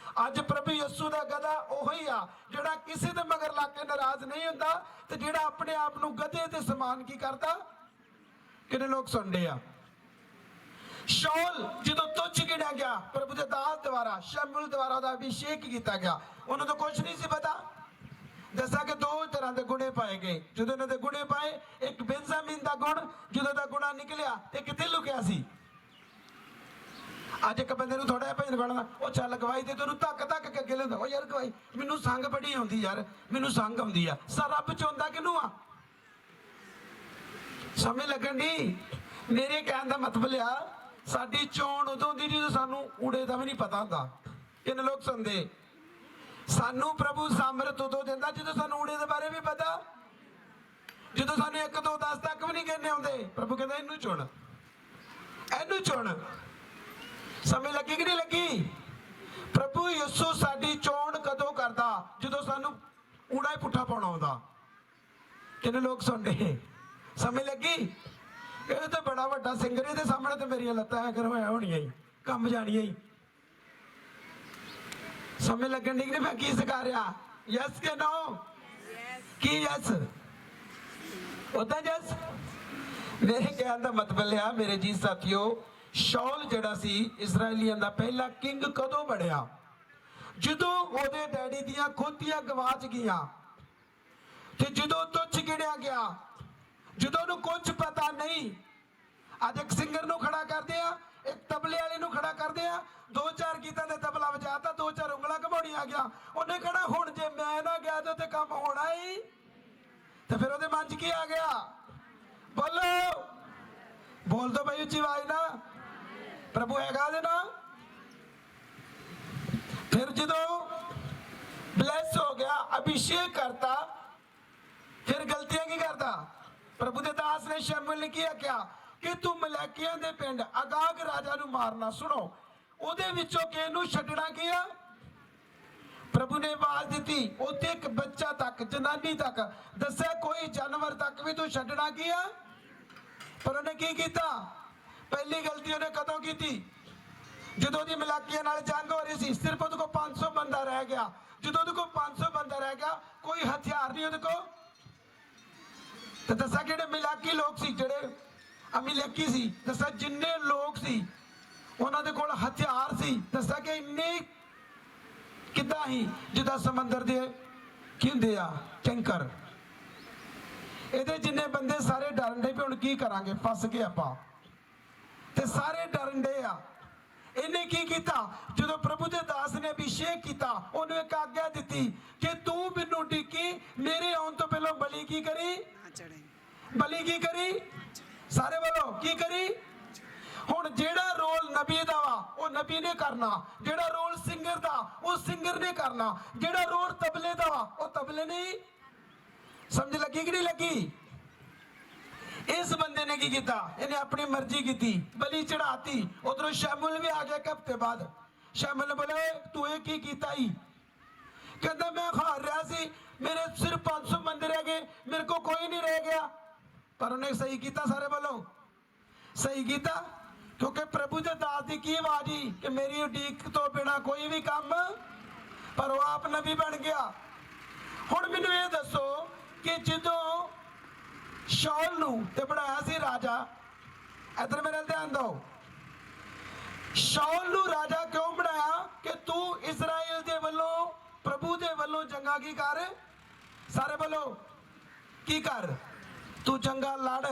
ਅੱਜ ਪ੍ਰਭੂ ਯਿਸੂ ਦਾ ਗਧਾ ਉਹੀ ਆ ਜਿਹੜਾ ਕਿਸੇ ਦੇ ਮਗਰ ਲੱਗ ਕੇ ਨਾਰਾਜ਼ ਨਹੀਂ ਹੁੰਦਾ ਤੇ ਜਿਹੜਾ ਆਪਣੇ ਆਪ ਨੂੰ ਗਧੇ ਦੇ ਸਮਾਨ ਕੀ ਕਰਦਾ। ਕਿੰਨੇ ਲੋਕ ਸੁਣਦੇ ਆ। ਸ਼ਾਉਲ ਜਦੋਂ ਤੁੱਛ ਗਿਣਿਆ ਗਿਆ ਪ੍ਰਭੂ ਦੇ ਦਾਸ ਦੁਆਰਾ, ਸ਼ਮੂਏਲ ਦੁਆਰਾ ਉਹਦਾ ਅਭਿਸ਼ੇਕ ਕੀਤਾ ਗਿਆ, ਉਹਨੂੰ ਤਾਂ ਕੁਝ ਨਹੀਂ ਸੀ ਪਤਾ। ਦੱਸਾਂ ਕਿ ਦੋ ਤਰ੍ਹਾਂ ਦੇ ਗੁਣੇ ਪਾਏ ਗਏ। ਜਦੋਂ ਇਹਨਾਂ ਦੇ ਗੁਣੇ ਪਾਏ, ਇੱਕ ਬੈਂਜਾਮਿਨ ਦਾ ਗੁਣ ਜਦੋਂ ਦਾ ਗੁਣਾ ਨਿਕਲਿਆ ਤੇ ਕਿੱਥੇ ਲੁਕਿਆ ਸੀ। ਅੱਜ ਇੱਕ ਬੰਦੇ ਨੂੰ ਥੋੜਾ ਜਿਹਾ ਭਜਨ ਗਾਣਾ, ਉਹ ਚੱਲ ਗਵਾਈ ਤੇ ਤੈਨੂੰ ਧੱਕ ਧੱਕ ਕੇ ਅੱਗੇ ਲੈਂਦਾ, ਉਹ ਯਾਰ ਗਵਾਈ ਮੈਨੂੰ ਸੰਗ ਬੜੀ ਆਉਂਦੀ, ਯਾਰ ਮੈਨੂੰ ਸੰਗ ਆਉਂਦੀ ਆ। ਸਾ ਰੱਬ ਚਾਹੁੰਦਾ ਕਿਹਨੂੰ ਆ। ਸਮਝ ਲੱਗਣ ਦੀ ਮੇਰੇ ਕਹਿਣ ਦਾ ਮਤਲਬ ਆ, ਸਾਡੀ ਚੋਣ ਉਦੋਂ ਦੀ ਜਦੋਂ ਸਾਨੂੰ ਊੜੇ ਦਾ ਵੀ ਨਹੀਂ ਪਤਾ ਹੁੰਦਾ। ਕਿੰਨੇ ਲੋਕ ਸੁਣਦੇ। ਸਾਨੂੰ ਪ੍ਰਭੂ ਸਾਮਰਥ ਉਦੋਂ ਦਿੰਦਾ ਜਦੋਂ ਸਾਨੂੰ ਊੜੇ ਦੇ ਬਾਰੇ ਵੀ ਪਤਾ, ਜਦੋਂ ਸਾਨੂੰ 1 2 10 ਤੱਕ ਵੀ ਨਹੀਂ ਗਿਣਨੇ ਆਉਂਦੇ। ਪ੍ਰਭੂ ਕਹਿੰਦਾ ਇਹਨੂੰ ਚੁਣ, ਇਹਨੂੰ ਚੁਣ। ਸਮਝ ਲੱਗੀ ਕਿ ਨਹੀਂ ਲੱਗੀ। ਪ੍ਰਭੂ ਯਿਸੂ ਸਾਡੀ ਚੋਣ ਕਦੋਂ ਕਰਦਾ, ਜਦੋਂ ਸਾਨੂੰ ਊੜਾ ਹੀ ਪੁੱਠਾ ਪਾਉਣਾ ਆਉਂਦਾ। ਕਿੰਨੇ ਲੋਕ ਸੁਣਦੇ। ਸਮਝ ਲੱਗੀ। ਇਹ ਤਾਂ ਬੜਾ ਵੱਡਾ ਸਿੰਗਰ, ਇਹਦੇ ਸਾਹਮਣੇ ਤੇ ਮੇਰੀਆਂ ਲੱਤਾਂ ਐ ਕਰਵਾਇਆ ਹੋਣੀਆਂ ਹੀ, ਕੰਮ ਜਾਣੀਆਂ ਹੀ। ਸਮਝ ਲੱਗਣ ਦੀ ਮੈਂ ਕੀ ਸਿਖਾ ਰਿਹਾ। ਯਸ ਕਿ ਨੋ। ਕੀ ਯਸ ਉਦਾਂ ਯਸ। ਮੇਰੇ ਕਹਿਣ ਦਾ ਮਤਲਬ ਆ ਮੇਰੇ ਜੀ ਸਾਥੀਓ, ਸ਼ਾਉਲ ਜਿਹੜਾ ਸੀ ਇਸਰਾਇਲੀਆਂ ਦਾ ਪਹਿਲਾ ਕਿੰਗ ਕਦੋਂ ਬਣਿਆ, ਜਦੋਂ ਉਹਦੇ ਡੈਡੀ ਦੀਆਂ ਖੋਤੀਆਂ ਗਵਾਚ ਗਈਆਂ ਤੇ ਜਦੋਂ ਤੁੱਛ ਗਿਣਿਆ ਗਿਆ, ਜਦੋਂ ਉਹਨੂੰ ਕੁਝ ਪਤਾ ਨਹੀਂ। ਅੱਜ ਇੱਕ ਸਿੰਗਰ ਨੂੰ ਖੜਾ ਕਰਦੇ ਆ, ਇੱਕ ਤਬਲੇ ਵਾਲੇ ਨੂੰ ਖੜਾ ਕਰਦੇ ਆ, 2-4 ਗੀਤਾਂ ਦੇ ਤਬਲਾ ਵਜਾਤਾ, 2-4 ਉਂਗਲਾਂ ਘਮਾਉਣੀ ਆ ਗਿਆ। ਉਹਨੇ ਕਹਣਾ ਹੁਣ ਜੇ ਮੈਂ ਨਾ ਗਿਆ ਤੇ ਉੱਥੇ ਕੰਮ ਹੋਣਾ ਹੀ। ਤੇ ਫਿਰ ਉਹਦੇ ਮਨ 'ਚ ਕੀ ਆ ਗਿਆ। ਬੋਲੋ ਬੋਲ ਦੋ ਭਾਈ ਉੱਚੀ ਆਵਾਜ਼ ਨਾ। ਪ੍ਰਭੂ ਹੈਗਾ ਉਹਦੇ ਨਾਲ। ਫਿਰ ਜਦੋਂ ਬਲੈਸ ਹੋ ਗਿਆ, ਅਭਿਸ਼ੇਕ ਕਰਤਾ, ਫਿਰ ਗਲਤੀਆਂ ਕੀ ਕਰਦਾ। ਪ੍ਰਭੂ ਦੇ ਦਾਸ ਨੇ ਸ਼ਮੂਏਲ ਨੇ ਕੀ ਆਖਿਆ ਕਿ ਤੂੰ ਮਲੈਕੀਆਂ ਦੇ ਪਿੰਡ ਅਗਾਗ ਰਾਜਾ ਨੂੰ ਮਾਰਨਾ। ਸੁਣੋ, ਉਹਦੇ ਵਿੱਚੋਂ ਕਿਹਨੂੰ ਛੱਡਣਾ ਕੀ ਆ। ਪ੍ਰਭੂ ਨੇ ਆਵਾਜ਼ ਦਿੱਤੀ, ਉੱਥੇ ਇੱਕ ਬੱਚਾ ਤੱਕ, ਜਨਾਨੀ ਤੱਕ, ਦੱਸਿਆ ਕੋਈ ਜਾਨਵਰ ਤੱਕ ਵੀ ਤੂੰ ਛੱਡਣਾ ਕੀ ਆ। ਪਰ ਉਹਨੇ ਕੀ ਕੀਤਾ। ਪਹਿਲੀ ਗਲਤੀ ਉਹਨੇ ਕਦੋਂ ਕੀਤੀ, ਜਦੋਂ ਉਹਦੀ ਮਲਾਕੀਆਂ ਨਾਲ ਜੰਗ ਹੋ ਰਹੀ ਸੀ। ਸਿਰਫ ਉਹਦੇ ਕੋਲ 500 ਬੰਦਾ ਰਹਿ ਗਿਆ। ਜਦੋਂ ਉਹਦੇ ਕੋਲ 500 ਬੰਦਾ ਰਹਿ ਗਿਆ, ਕੋਈ ਹਥਿਆਰ ਨਹੀਂ ਉਹਦੇ ਕੋਲ। ਤੇ ਦੱਸਾਂ ਕਿਹੜੇ ਮਿਲਾਕੀ ਲੋਕ ਸੀ, ਜਿਹੜੇ ਅਮਿਲਕੀ ਸੀ। ਦੱਸਾਂ ਜਿੰਨੇ ਲੋਕ ਸੀ ਉਹਨਾਂ ਦੇ ਕੋਲ ਹਥਿਆਰ ਸੀ। ਦੱਸਾਂ ਕਿ ਇੰਨੇ ਕਿੱਦਾਂ ਹੀ ਜਿੱਦਾਂ ਸਮੁੰਦਰ ਦੇ ਕੀ ਹੁੰਦੇ ਆ ਟੈਂਕਰ। ਇਹਦੇ ਜਿੰਨੇ ਬੰਦੇ ਸਾਰੇ ਡਰਨ ਦੇ ਵੀ ਹੁਣ ਕੀ ਕਰਾਂਗੇ, ਫਸ ਗਏ ਆਪਾਂ। ਤੇ ਸਾਰੇ ਡਰਨ ਦੇ ਆ। ਇਹਨੇ ਕੀ ਕੀਤਾ, ਜਦੋਂ ਪ੍ਰਭੂ ਦੇ ਦਾਸ ਨੇ ਅਭਿਸ਼ੇਕ ਕੀਤਾ, ਉਹਨੂੰ ਇੱਕ ਆਗਿਆ ਦਿੱਤੀ ਕਿ ਤੂੰ ਮੈਨੂੰ ਟਿੱਕੀ, ਮੇਰੇ ਆਉਣ ਤੋਂ ਪਹਿਲਾਂ ਬਲੀ ਕੀ ਕਰੀ। ਬਲੀ ਕੀ ਕਰੀ। ਸਾਰੇ ਵੱਲੋਂ ਕੀ ਕਰੀ। ਹੁਣ ਜਿਹੜਾ ਰੋਲ ਨਬੀ ਦਾ ਵਾ ਉਹ ਨਬੀ ਨੇ ਕਰਨਾ, ਜਿਹੜਾ ਰੋਲ ਸਿੰਗਰ ਦਾ ਉਹ ਸਿੰਗਰ ਨੇ ਕਰਨਾ, ਜਿਹੜਾ ਰੋਲ ਤਬਲੇ ਦਾ ਵਾ ਉਹ ਤਬਲੇ ਨੇ। ਸਮਝ ਲੱਗੀ ਕਿ ਨਹੀਂ ਲੱਗੀ। ਇਸ ਬੰਦੇ ਨੇ ਕੀ ਕੀਤਾ, ਇਹਨੇ ਆਪਣੀ ਮਰਜ਼ੀ ਕੀਤੀ, ਬਲੀ ਚੜਾਤੀ। ਉਧਰੋਂ ਸ਼ਮੂਏਲ ਵੀ ਆ ਗਿਆ ਇੱਕ ਹਫ਼ਤੇ ਬਾਅਦ। ਸ਼ਮੂਏਲ ਨੇ ਬੋਲੇ ਤੂੰ ਇਹ ਕੀ ਕੀਤਾ ਹੀ। ਕਹਿੰਦਾ ਮੈਂ ਹਾਰ ਰਿਹਾ ਸੀ, ਮੇਰੇ ਸਿਰਫ 500 ਬੰਦੇ ਰਹਿ ਗਏ, ਮੇਰੇ ਕੋਲ ਕੋਈ ਨਹੀਂ ਰਹਿ ਗਿਆ। ਪਰ ਉਹਨੇ ਸਹੀ ਕੀਤਾ। ਸਾਰੇ ਵੱਲੋਂ ਸਹੀ ਕੀਤਾ, ਕਿਉਂਕਿ ਪ੍ਰਭੂ ਦੇ ਦਾਸ ਦੀ ਕੀ ਆਵਾਜ਼ ਸੀ ਕਿ ਮੇਰੀ ਉਡੀਕ ਤੋਂ ਬਿਨਾ ਕੋਈ ਵੀ ਕੰਮ। ਪਰ ਉਹ ਆਪ ਨਬੀ ਬਣ ਗਿਆ। ਹੁਣ ਮੈਨੂੰ ਇਹ ਦੱਸੋ ਕਿ ਜਦੋਂ ਸ਼ਾਉਲ ਨੂੰ ਤੇ ਬਣਾਇਆ ਸੀ ਰਾਜਾ, ਇਧਰ ਮੇਰੇ ਧਿਆਨ ਦਿਓ, ਸ਼ਾਉਲ ਨੂੰ ਰਾਜਾ ਕਿਉਂ ਬਣਾਇਆ ਕਿ ਤੂੰ ਇਸਰਾਇਲ ਦੇ ਵੱਲੋਂ, ਪ੍ਰਭੂ ਦੇ ਵੱਲੋਂ ਜੰਗਾਂ ਕੀ ਕਰ। ਸਾਰੇ ਵੱਲੋਂ ਕੀ ਕਰ, ਤੂੰ ਜੰਗਾਂ ਲੜ।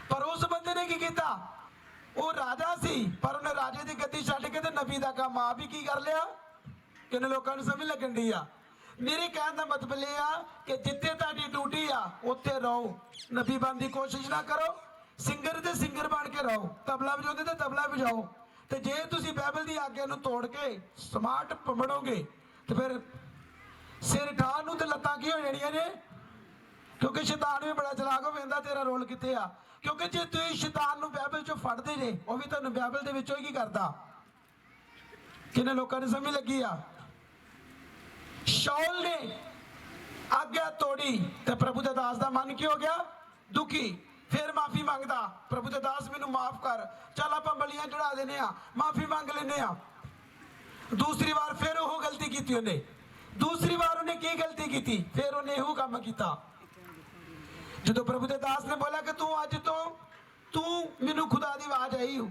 ਪਰ ਉਸ ਬੰਦੇ ਨੇ ਕੀ ਕੀਤਾ, ਉਹ ਰਾਜਾ ਸੀ ਪਰ ਉਹਨੇ ਰਾਜੇ ਦੀ ਗੱਦੀ ਛੱਡ ਕੇ ਤੇ ਨਬੀ ਦਾ ਕੰਮ ਆਪ ਹੀ ਕੀ ਕਰ ਲਿਆ। ਕਿੰਨੇ ਲੋਕਾਂ ਨੂੰ ਸਮਝ ਲੱਗਣ ਦੀ ਆ। ਮੇਰੇ ਕਹਿਣ ਦਾ ਮਤਲਬ ਇਹ ਆ ਕਿ ਜਿੱਥੇ ਤੁਹਾਡੀ ਡਿਊਟੀ ਆ ਉੱਥੇ ਰਹੋ। ਨਬੀ ਬਣਨ ਦੀ ਕੋਸ਼ਿਸ਼ ਨਾ ਕਰੋ, ਸਿੰਗਰ ਤੇ ਸਿੰਗਰ ਬਣ ਕੇ ਰਹੋ। ਤਬਲਾ ਵਜਾਉਂਦੇ ਤੇ ਤਬਲਾ ਵਜਾਓ। ਤੇ ਜੇ ਤੁਸੀਂ ਬਾਈਬਲ ਦੀ ਆਗਿਆ ਨੂੰ ਤੋੜ ਕੇ ਸਮਾਰਟ ਬਣੋਗੇ ਤੇ ਫਿਰ ਸਿਰ ਠਾਹ ਨੂੰ ਤੇ ਲੱਤਾਂ ਕੀ ਹੋ ਜਾਣੀਆਂ ਨੇ। ਕਿਉਂਕਿ ਸ਼ੈਤਾਨ ਵੀ ਬੜਾ ਚਲਾਕ ਹੋ ਜਾਂਦਾ, ਤੇਰਾ ਰੋਲ ਕਿੱਥੇ ਆ। ਕਿਉਂਕਿ ਜੇ ਤੁਸੀਂ ਸ਼ੈਤਾਨ ਨੂੰ ਬਾਈਬਲ ਚੋਂ ਫੜਦੇ ਜੇ, ਉਹ ਵੀ ਤੁਹਾਨੂੰ ਬਾਈਬਲ ਦੇ ਵਿੱਚੋਂ ਹੀ ਕੀ ਕਰਦਾ। ਕਿੰਨੇ ਲੋਕਾਂ ਨੂੰ ਸਮਝ ਲੱਗੀ ਆ। ਸ਼ਾਉਲ ਨੇ ਆਗਿਆ ਤੋੜੀ ਤੇ ਪ੍ਰਭੂ ਦੇ ਦਾਸ ਦਾ ਮਨ ਕੀ ਹੋ ਗਿਆ, ਦੁਖੀ। फिर माफी मंगदा, प्रभु दे दास मैनू माफ कर, चल आप बलियां चढ़ा देने आ, माफी मंग लेने आ। दूसरी बार फिर वो गलती की उन्हें, दूसरी बार उन्हें की गलती की, फिर उन्हें यह काम किया। जो प्रभु दे दास ने बोला कि तू अज तो तू मैनू खुदा की आवाज आई हो,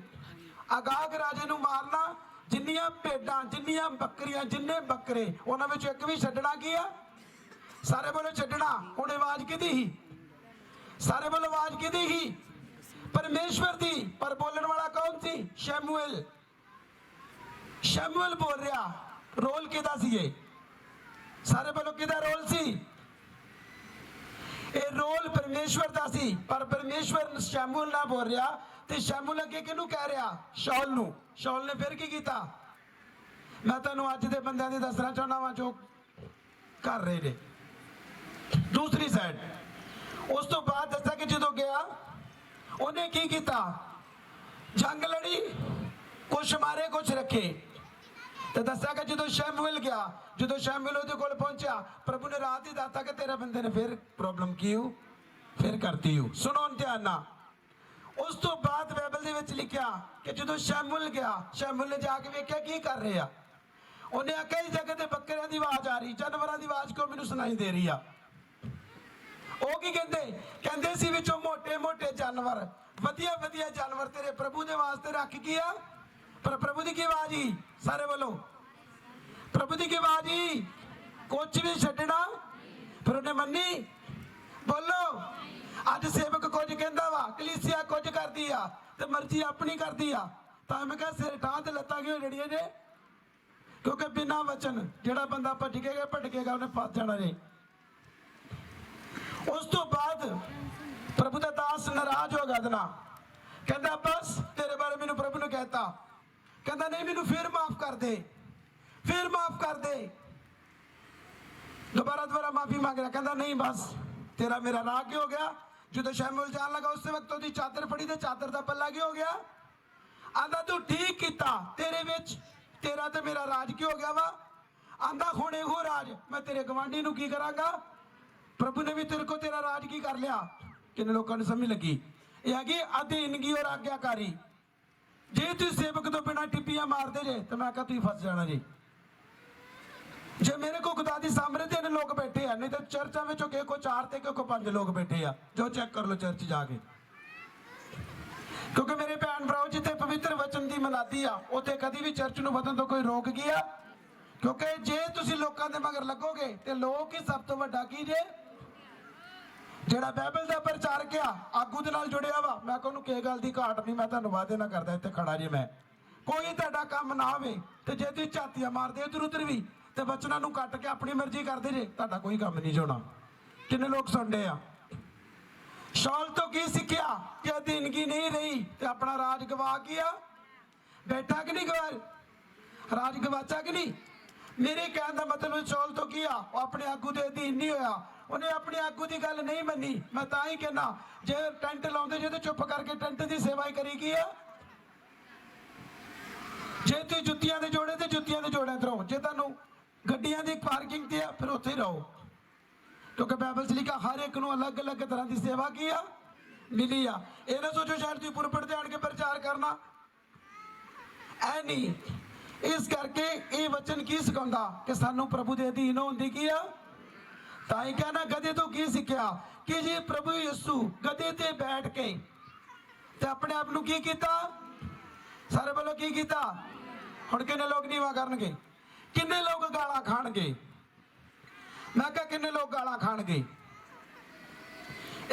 अगाग राजे नू मारना, जिन्नियां भेडां जिन्नियां बकरियां जिन्ने बकरे उन्हां विचों एक भी छड्डना की आ, सारे बोलो छड्डना। हुण आवाज किहदी ही? सारे बोलो आवाज किहदी ही? परमेश्वर दी। पर बोलण वाला कौन सी? शमूएल। शमूएल बोल रहा, रोल किहदा सी ये? सारे बोलो किहदा रोल सी? ये रोल परमेश्वर दा सी। पर परमेश्वर शमूएल ना बोल रहा, ते शमूएल अगे किहनू कह रहा? शाऊल नू। शाऊल ने फिर की कीता? मैं तुहानू अज दे बंदियां दी दसना चाहुंदा वां जो कर रहे ने। दूसरी साइड उस तो बाद दसा कि जो गया उन्हें की किया? जंग लड़ी, कुछ मारे कुछ रखे। तो दसा कि जो शमूएल गया, जो शमूएल उहदे कोल पहुंचा, प्रभु ने रात ही दसता कि तेरे बंदे ने फिर प्रॉब्लम की हो, फिर करती हो। सुनो ध्यान ना। उस तो बाद बाइबल दे विच लिखिया कि जो शमूएल गया, शमूएल ने जाके वेख्या की कर रहे आ। उन्हें आख्या इस जगह ते बकरियां दी आवाज आ रही, जानवरां दी आवाज क्यों मैनू सुनाई दे रही आ? ਉਹ ਕੀ ਕਹਿੰਦੇ ਸੀ ਵਿੱਚੋਂ ਮੋٹے जानवर, ਵਧੀਆ ਵਧੀਆ जानवर तेरे प्रभु ਦੇ ਵਾਸਤੇ ਰੱਖ ਗਿਆ। पर प्रभु ਦੀ ਕੀ ਆਵਾਜ਼ ਹੀ? ਸਾਰੇ ਬੋਲੋ प्रभु ਦੀ ਕੀ ਆਵਾਜ਼ ਹੀ? ਕੁਝ ਵੀ ਛੱਡਣਾ। ਫਿਰ ਉਹਨੇ ਮੰਨੀ। ਬੋਲੋ ਅੱਜ ਸੇਵਕ ਕੁਝ ਕਹਿੰਦਾ ਵਾ, ਕਲੀਸਿਆ ਕੁਝ ਕਰਦੀ ਆ ਤੇ ਮਰਜ਼ੀ ਆਪਣੀ ਕਰਦੀ ਆ। ਤਾਂ ਮੈਂ ਕਿਹਾ ਸਿਰ ਠਾਂ ਤੇ ਲੱਤਾਂ ਕਿਉਂ ਜੜੀਆਂ ਜੇ? ਕਿਉਂਕਿ ਬਿਨਾਂ ਵਚਨ ਜਿਹੜਾ ਬੰਦਾ ਭਟਕੇਗਾ ਉਹਨੇ ਫਸ ਜਾਣਾ ਜੇ। उस तो बाद प्रभु का दास नाराज हो गया ना, कहता बस तेरे बारे मैनू प्रभु ने कहता, कहता नहीं मैनू फिर माफ कर दे, फिर माफ कर दे। दोबारा माफी मांग रहा, कहता नहीं बस तेरा मेरा राग हो गया। जो शमूएल जान लगा उस वक्त उसकी चादर फड़ी ते चादर का पल्ला की हो गया। आंदा तू ठीक किया, तेरे विच तेरा ते मेरा राज की हो गया वा। आंदा हुण इहो राज मैं तेरे गवांढी नू की करांगा। प्रभु ने भी तेरे को तेरा राज की कर लिया। किन्ने लोगों ने समझ लगी? ये है अधीनगी और आज्ञाकारी। जे तू सेवक तो बिना टिप्पियां मारते जे तो मैं तू फस जाना जी। जे मेरे को खुदा दी सामने तीन लोग बैठे हैं, नहीं तो चर्चा में किह को 4 ते किह को 5 लोग बैठे हैं, जो चेक कर लो चर्च जाके। क्योंकि मेरे भैन भराओ जिथे पवित्र वचन की मनादी आ उत्थे कभी भी चर्च नूं वधन तो कोई रोक गया? क्योंकि जे तुसीं लोकां दे मगर लगोगे तो लोग ही सब तो वड्डा की जे ਜਿਹੜਾ ਬਾਈਬਲ ਦਾ ਪ੍ਰਚਾਰ ਕਿਆ ਆਗੂ ਦੇ ਨਾਲ ਜੁੜਿਆ ਵਾ। ਮੈਂ ਕੋਨੂੰ ਕਿਸੇ ਗੱਲ ਦੀ ਘਾਟ ਨਹੀਂ, ਮੈਂ ਤੁਹਾਨੂੰ ਵਾਅਦੇ ਨਾ ਕਰਦਾ ਇੱਥੇ ਖੜਾ ਜੇ ਮੈਂ। ਕੋਈ ਤੁਹਾਡਾ ਕੰਮ ਨਾ ਹੋਵੇ ਤੇ ਜੇ ਤੁਸੀਂ ਝਾਤੀਆਂ ਮਾਰਦੇ ਉਧਰ ਉਧਰ ਵੀ ਤੇ ਬਚਨਾਂ ਨੂੰ ਕੱਟ ਕੇ ਆਪਣੀ ਮਰਜ਼ੀ ਕਰਦੇ ਜੇ, ਤੁਹਾਡਾ ਕੋਈ ਕੰਮ ਨਹੀਂ ਹੋਣਾ। ਕਿੰਨੇ ਲੋਕ ਸੁਣਦੇ ਆ? ਸ਼ਾਊਲ ਤੋਂ ਕੀ ਸਿੱਖਿਆ ਕਿ ਅਧੀਨਗੀ ਨਹੀਂ ਰਹੀ ਤੇ ਆਪਣਾ ਰਾਜ ਗਵਾ ਗਿਆ। ਬੈਠਾ ਕਿ ਨਹੀਂ ਗਵਾ ਰਾਜ ਗਵਾਚਾ कि नहीं? मेरे कहने का मतलब शौल तो किया वो अपने आगू के अधीन नहीं होया, उन्हें अपने आगू की गल नहीं मनी। मैं ता ही कहना जे टेंट लाते जे तो चुप करके टेंट की सेवा ही करी की है। जे तुम जुत्तियां दे जोड़े तो जुत्तियां दे जोड़े रहो, जे तुम गड्डियां की पार्किंग ते फिर उत्थे रहो। क्योंकि बाइबल च लिखा हर एक नूं अलग अलग तरह की सेवा की आ मिली आ। ये ना सोचो शायद तुम पुरपट ते आण के प्रचार करना ऐ नहीं। इस करके ये वचन की सिखाता कि सानू प्रभु के अधीन होने की आ। ताई कहना गधे तो की सीखिया कि जी प्रभु यीशु गधे ते बैठ के ते अपने आप नू की कीता? सारे बोलो की कीता? हुण किन्ने लोग नीवा करनगे? किन्ने लोग गालां खाणगे? मैं कहा किन्ने लोग गालां खाणगे?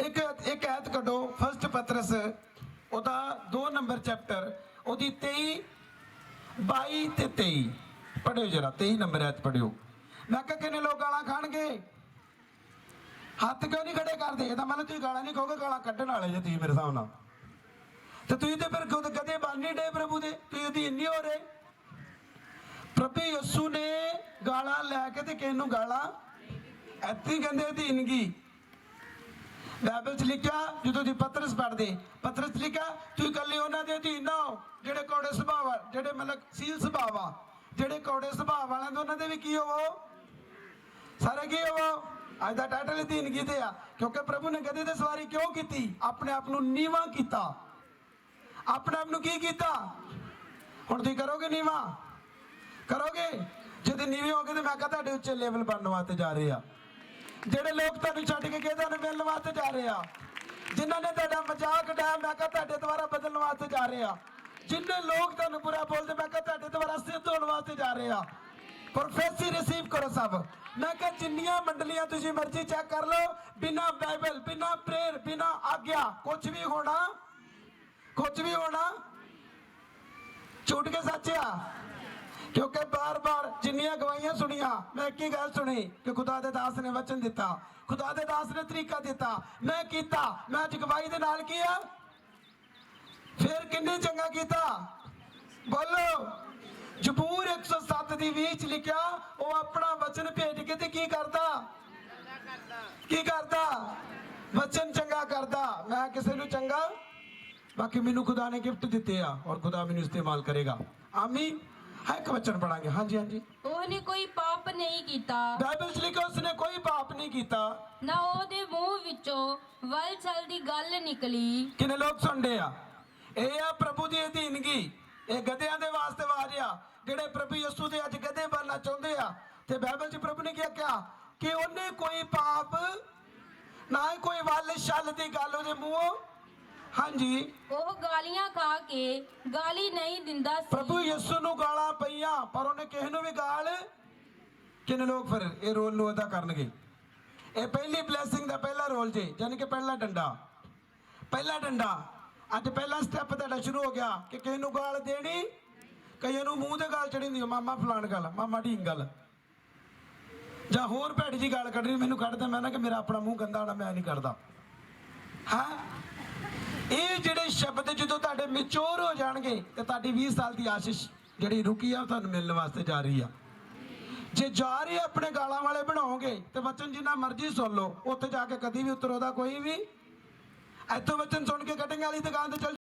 एक ऐत कढो 1 पतरस ओदा 2 नंबर चैप्टर ओदी 23 22 ते 23 पढ़ियो जरा। 23 नंबर ऐत पढ़ियो। मैं कहा किन्ने लोग गालां खाणगे? हथ क्यों नहीं खड़े करते? ये मतलब तुम गालां नहीं कहोगे, गालां कड्ढण वाले जे तुसीं मेरे हिसाब नाल। तो तुसीं ते फिर खुद कदे बन नहीं डे प्रभु दे, तुसीं अधीन नहीं हो रहे। प्रभु यीशु ने गालां लैके ते किस नूं गालां ऐती कहंदे अधीनगी। बाइबल च लिखा जो तुसीं पतरस पढ़दे, पतरस च लिखा तुसीं कल्ले उन्हां दे अधीन ना हो ਜਿਹੜੇ ਕੌੜੇ ਸੁਭਾਅ ਵਾਲੇ, ਜਿਹੜੇ मतलब ਸੀਲ ਸੁਭਾਅ ਵਾ, ਜਿਹੜੇ ਕੌੜੇ ਸੁਭਾਅ ਵਾਲਿਆਂ ਦੇ ਉਹਨਾਂ ਦੇ ਵੀ ਕੀ ਹੋਵੋ? ਸਾਰੇ ਕੀ ਹੋਵੋ? ਅੱਜ ਦਾ ਟਾਈਟਲ ਦੀਨਗੀ ਤੇ ਆ, ਕਿਉਂਕਿ ਪ੍ਰਭੂ ਨੇ ਗਧੇ ਤੇ ਸਵਾਰੀ ਕਿਉਂ ਕੀਤੀ? ਆਪਣੇ ਆਪ ਨੂੰ ਨੀਵਾਂ ਕੀਤਾ। ਆਪਣੇ ਆਪ ਨੂੰ ਕੀ ਕੀਤਾ? ਹੁਣ ਤੁਸੀਂ ਕਰੋਗੇ ਨੀਵਾਂ? ਕਰੋਗੇ? ਜਦੋਂ ਨੀਵੇਂ ਹੋਗੇ ਤੇ ਮੈਂ ਕਹਾਂ ਤੁਹਾਡੇ ਉੱਚੇ ਲੈਵਲ ਬਣਨ ਵਾਸਤੇ ਜਾ ਰਹੇ ਆ। ਜਿਹੜੇ ਲੋਕ ਤੁਹਾਨੂੰ ਛੱਡ ਕੇ ਗਏ ਤੁਹਾਨੂੰ ਮਿਲਣ ਵਾਸਤੇ ਜਾ ਰਹੇ ਆ। ਜਿਨ੍ਹਾਂ ਨੇ ਤੁਹਾਡਾ ਮਜ਼ਾਕ ਉਡਾਇਆ ਮੈਂ ਕਹਾਂ ਤੁਹਾਡੇ ਦੁਆਰਾ ਬਦਲਣ ਵਾਸਤੇ ਜਾ ਰਹੇ ਆ। ਜਿੰਨੇ ਲੋਕ ਤੁਹਾਨੂੰ ਬੁਰਾ ਬੋਲਦੇ ਮੈਂ ਕਹਾਂ ਤੁਹਾਡੇ ਦੁਆਰਾ ਸਿੱਧ ਹੋਣ ਵਾਸਤੇ ਜਾ ਰਹੇ ਆ। ਪ੍ਰੋਫੈਸੀ ਰਿਸੀਵ ਕਰੋ ਸਭ। ਮੈਂ ਕਹਾਂ ਜਿੰਨੀਆਂ ਮੰਡਲੀਆਂ ਤੁਸੀਂ ਮਰਜ਼ੀ ਚੈੱਕ ਕਰ ਲਓ, ਬਿਨਾ ਬਾਈਬਲ, ਬਿਨਾ ਪ੍ਰੇਅਰ, ਬਿਨਾ ਆਗਿਆ ਕੁਝ ਵੀ ਹੋਣਾ, ਕੁਝ ਵੀ ਹੋਣਾ ਝੂਠ ਕੇ ਸੱਚ ਆ। ਕਿਉਂਕਿ ਬਾਰ-ਬਾਰ ਜਿੰਨੀਆਂ ਗਵਾਹੀਆਂ ਸੁਣੀਆਂ, ਮੈਂ ਇੱਕ ਹੀ ਗੱਲ ਸੁਣੀ ਕਿ ਖੁਦਾ ਦੇ ਦਾਸ ਨੇ ਵਚਨ ਦਿੱਤਾ, ਖੁਦਾ ਦੇ ਦਾਸ ਨੇ ਤਰੀਕਾ ਦਿੱਤਾ, ਮੈਂ ਕੀਤਾ। ਮੈਂ ਅੱਜ ਗਵਾਹੀ ਦੇ ਨਾਲ ਕੀ ਆ? ਫਿਰ ਕਿੰਨੇ ਚੰਗਾ ਕੀਤਾ? ਬੋਲੋ। ਜ਼ਬੂਰ 107 ਦੀ 20 ਚ ਲਿਖਿਆ, ਉਹ ਆਪਣਾ ਵਚਨ ਭੇਜ ਕੇ ਤੇ ਕੀ ਕਰਦਾ? ਕੀ ਕਰਦਾ? ਵਚਨ ਚੰਗਾ ਕਰਦਾ। ਮੈਂ ਕਿਸੇ ਨੂੰ ਚੰਗਾ, ਬਾਕੀ ਮੈਨੂੰ ਖੁਦਾ ਨੇ ਗਿਫਟ ਦਿੱਤੇ ਆ ਔਰ ਖੁਦਾ ਮੈਨੂੰ ਇਸਤੇਮਾਲ ਕਰੇਗਾ। ਆਮੀਨ। ਹੈ ਇੱਕ ਵਚਨ ਪੜਾਂਗੇ। ਹਾਂਜੀ ਹਾਂਜੀ। ਉਹਨੇ ਕੋਈ ਪਾਪ ਨਹੀਂ ਕੀਤਾ, ਬਾਈਬਲ ਚ ਲਿਖਿਆ ਉਸਨੇ ਕੋਈ ਪਾਪ ਨਹੀਂ ਕੀਤਾ, ਨਾ ਉਹਦੇ ਮੂੰਹ ਵਿੱਚੋਂ ਵਲ-ਛਲ ਦੀ ਗੱਲ ਨਿਕਲੀ। ਕਿੰਨੇ ਲੋਕ ਸੁਣਦੇ ਆ? ਇਹ ਆ ਪ੍ਰਭੂ ਦੀ ਅਧੀਨਗੀ। ਇਹ ਗਧਿਆਂ ਦੇ ਵਾਸਤੇ ਆਵਾਜ਼ ਆ ਜਿਹੜੇ ਪ੍ਰਭੂ ਯਿਸੂ ਦੇ ਅੱਜ ਗਧੇ ਬਣਨਾ ਚਾਹੁੰਦੇ ਆ। ਤੇ ਬਾਈਬਲ ਚ ਪ੍ਰਭੂ ਨੇ ਕੀ ਕਿਹਾ ਕਿ ਉਹਨੇ ਕੋਈ ਪਾਪ ਨਾ ਹੀ ਕੋਈ ਵਲ-ਛਲ ਦੀ ਗੱਲ ਉਹਦੇ ਮੂੰਹੋਂ। ਹਾਂਜੀ। ਉਹ ਗਾਲੀਆਂ ਖਾ ਕੇ ਗਾਲੀ ਨਹੀਂ ਦਿੰਦਾ ਸੀ। ਪ੍ਰਭੂ ਯਿਸੂ ਨੂੰ ਗਾਲਾਂ ਪਈਆਂ ਪਰ ਉਹਨੇ ਕਿਸੇ ਨੂੰ ਵੀ ਗਾਲ। ਕਿੰਨੇ ਲੋਕ ਫਿਰ ਇਹ ਰੋਲ ਨੂੰ ਅਦਾ ਕਰਨਗੇ? ਇਹ ਪਹਿਲੀ ਬਲੇਸਿੰਗ ਦਾ ਪਹਿਲਾ ਰੋਲ ਜੇ, ਯਾਨੀ ਕਿ ਪਹਿਲਾ ਡੰਡਾ। ਪਹਿਲਾ ਡੰਡਾ ਅੱਜ ਪਹਿਲਾ ਸਟੈਪ ਤੁਹਾਡਾ ਸ਼ੁਰੂ ਹੋ ਗਿਆ ਕਿ ਕਿਸੇ ਨੂੰ ਗਾਲ ਦੇਣੀ। ਕਈਆਂ ਨੂੰ ਮੂੰਹ ਤੇ ਗਾਲ ਚੜੀ ਹੁੰਦੀ, ਮਾਮਾ ਫਲਾਣ ਗੱਲ, ਮਾਮਾ ਢੀਂਗ ਗੱਲ, ਜਾਂ ਹੋਰ ਭੈੜੀ ਜੀ ਗਾਲ ਕੱਢਣੀ। ਮੈਨੂੰ ਕੱਢਦਾ, ਮੈਂ ਨਾ ਕਿ ਮੇਰਾ ਆਪਣਾ ਮੂੰਹ ਗੰਦਾ ਹੋਣਾ, ਮੈਂ ਨਹੀਂ ਕੱਢਦਾ। ਹਾਂ, ਇਹ ਜਿਹੜੇ ਸ਼ਬਦ ਜਦੋਂ ਤੁਹਾਡੇ ਮੈਚੁਰ ਹੋ ਜਾਣਗੇ ਤੇ ਤੁਹਾਡੀ 20 ਸਾਲ ਦੀ ਆਸ਼ੀਸ਼ ਜਿਹੜੀ ਰੁਕੀ ਆ ਤੁਹਾਨੂੰ ਮਿਲਣ ਵਾਸਤੇ ਜਾ ਰਹੀ ਆ। ਜੇ ਜਾ ਰਹੇ ਆਪਣੇ ਗਾਲਾਂ ਵਾਲੇ ਬਣਾਓਗੇ ਤੇ ਵਚਨ ਜਿੰਨਾ ਮਰਜ਼ੀ ਸੁਣ ਲਓ, ਉੱਥੇ ਜਾ ਕੇ ਕਦੀ ਵੀ ਉਤਰ ਉਹਦਾ ਕੋਈ ਵੀ। ਇੱਥੋਂ ਵਚਨ ਸੁਣ ਕੇ ਕਟਿੰਗ ਵਾਲੀ ਦੁਕਾਨ ਤੇ ਚਲ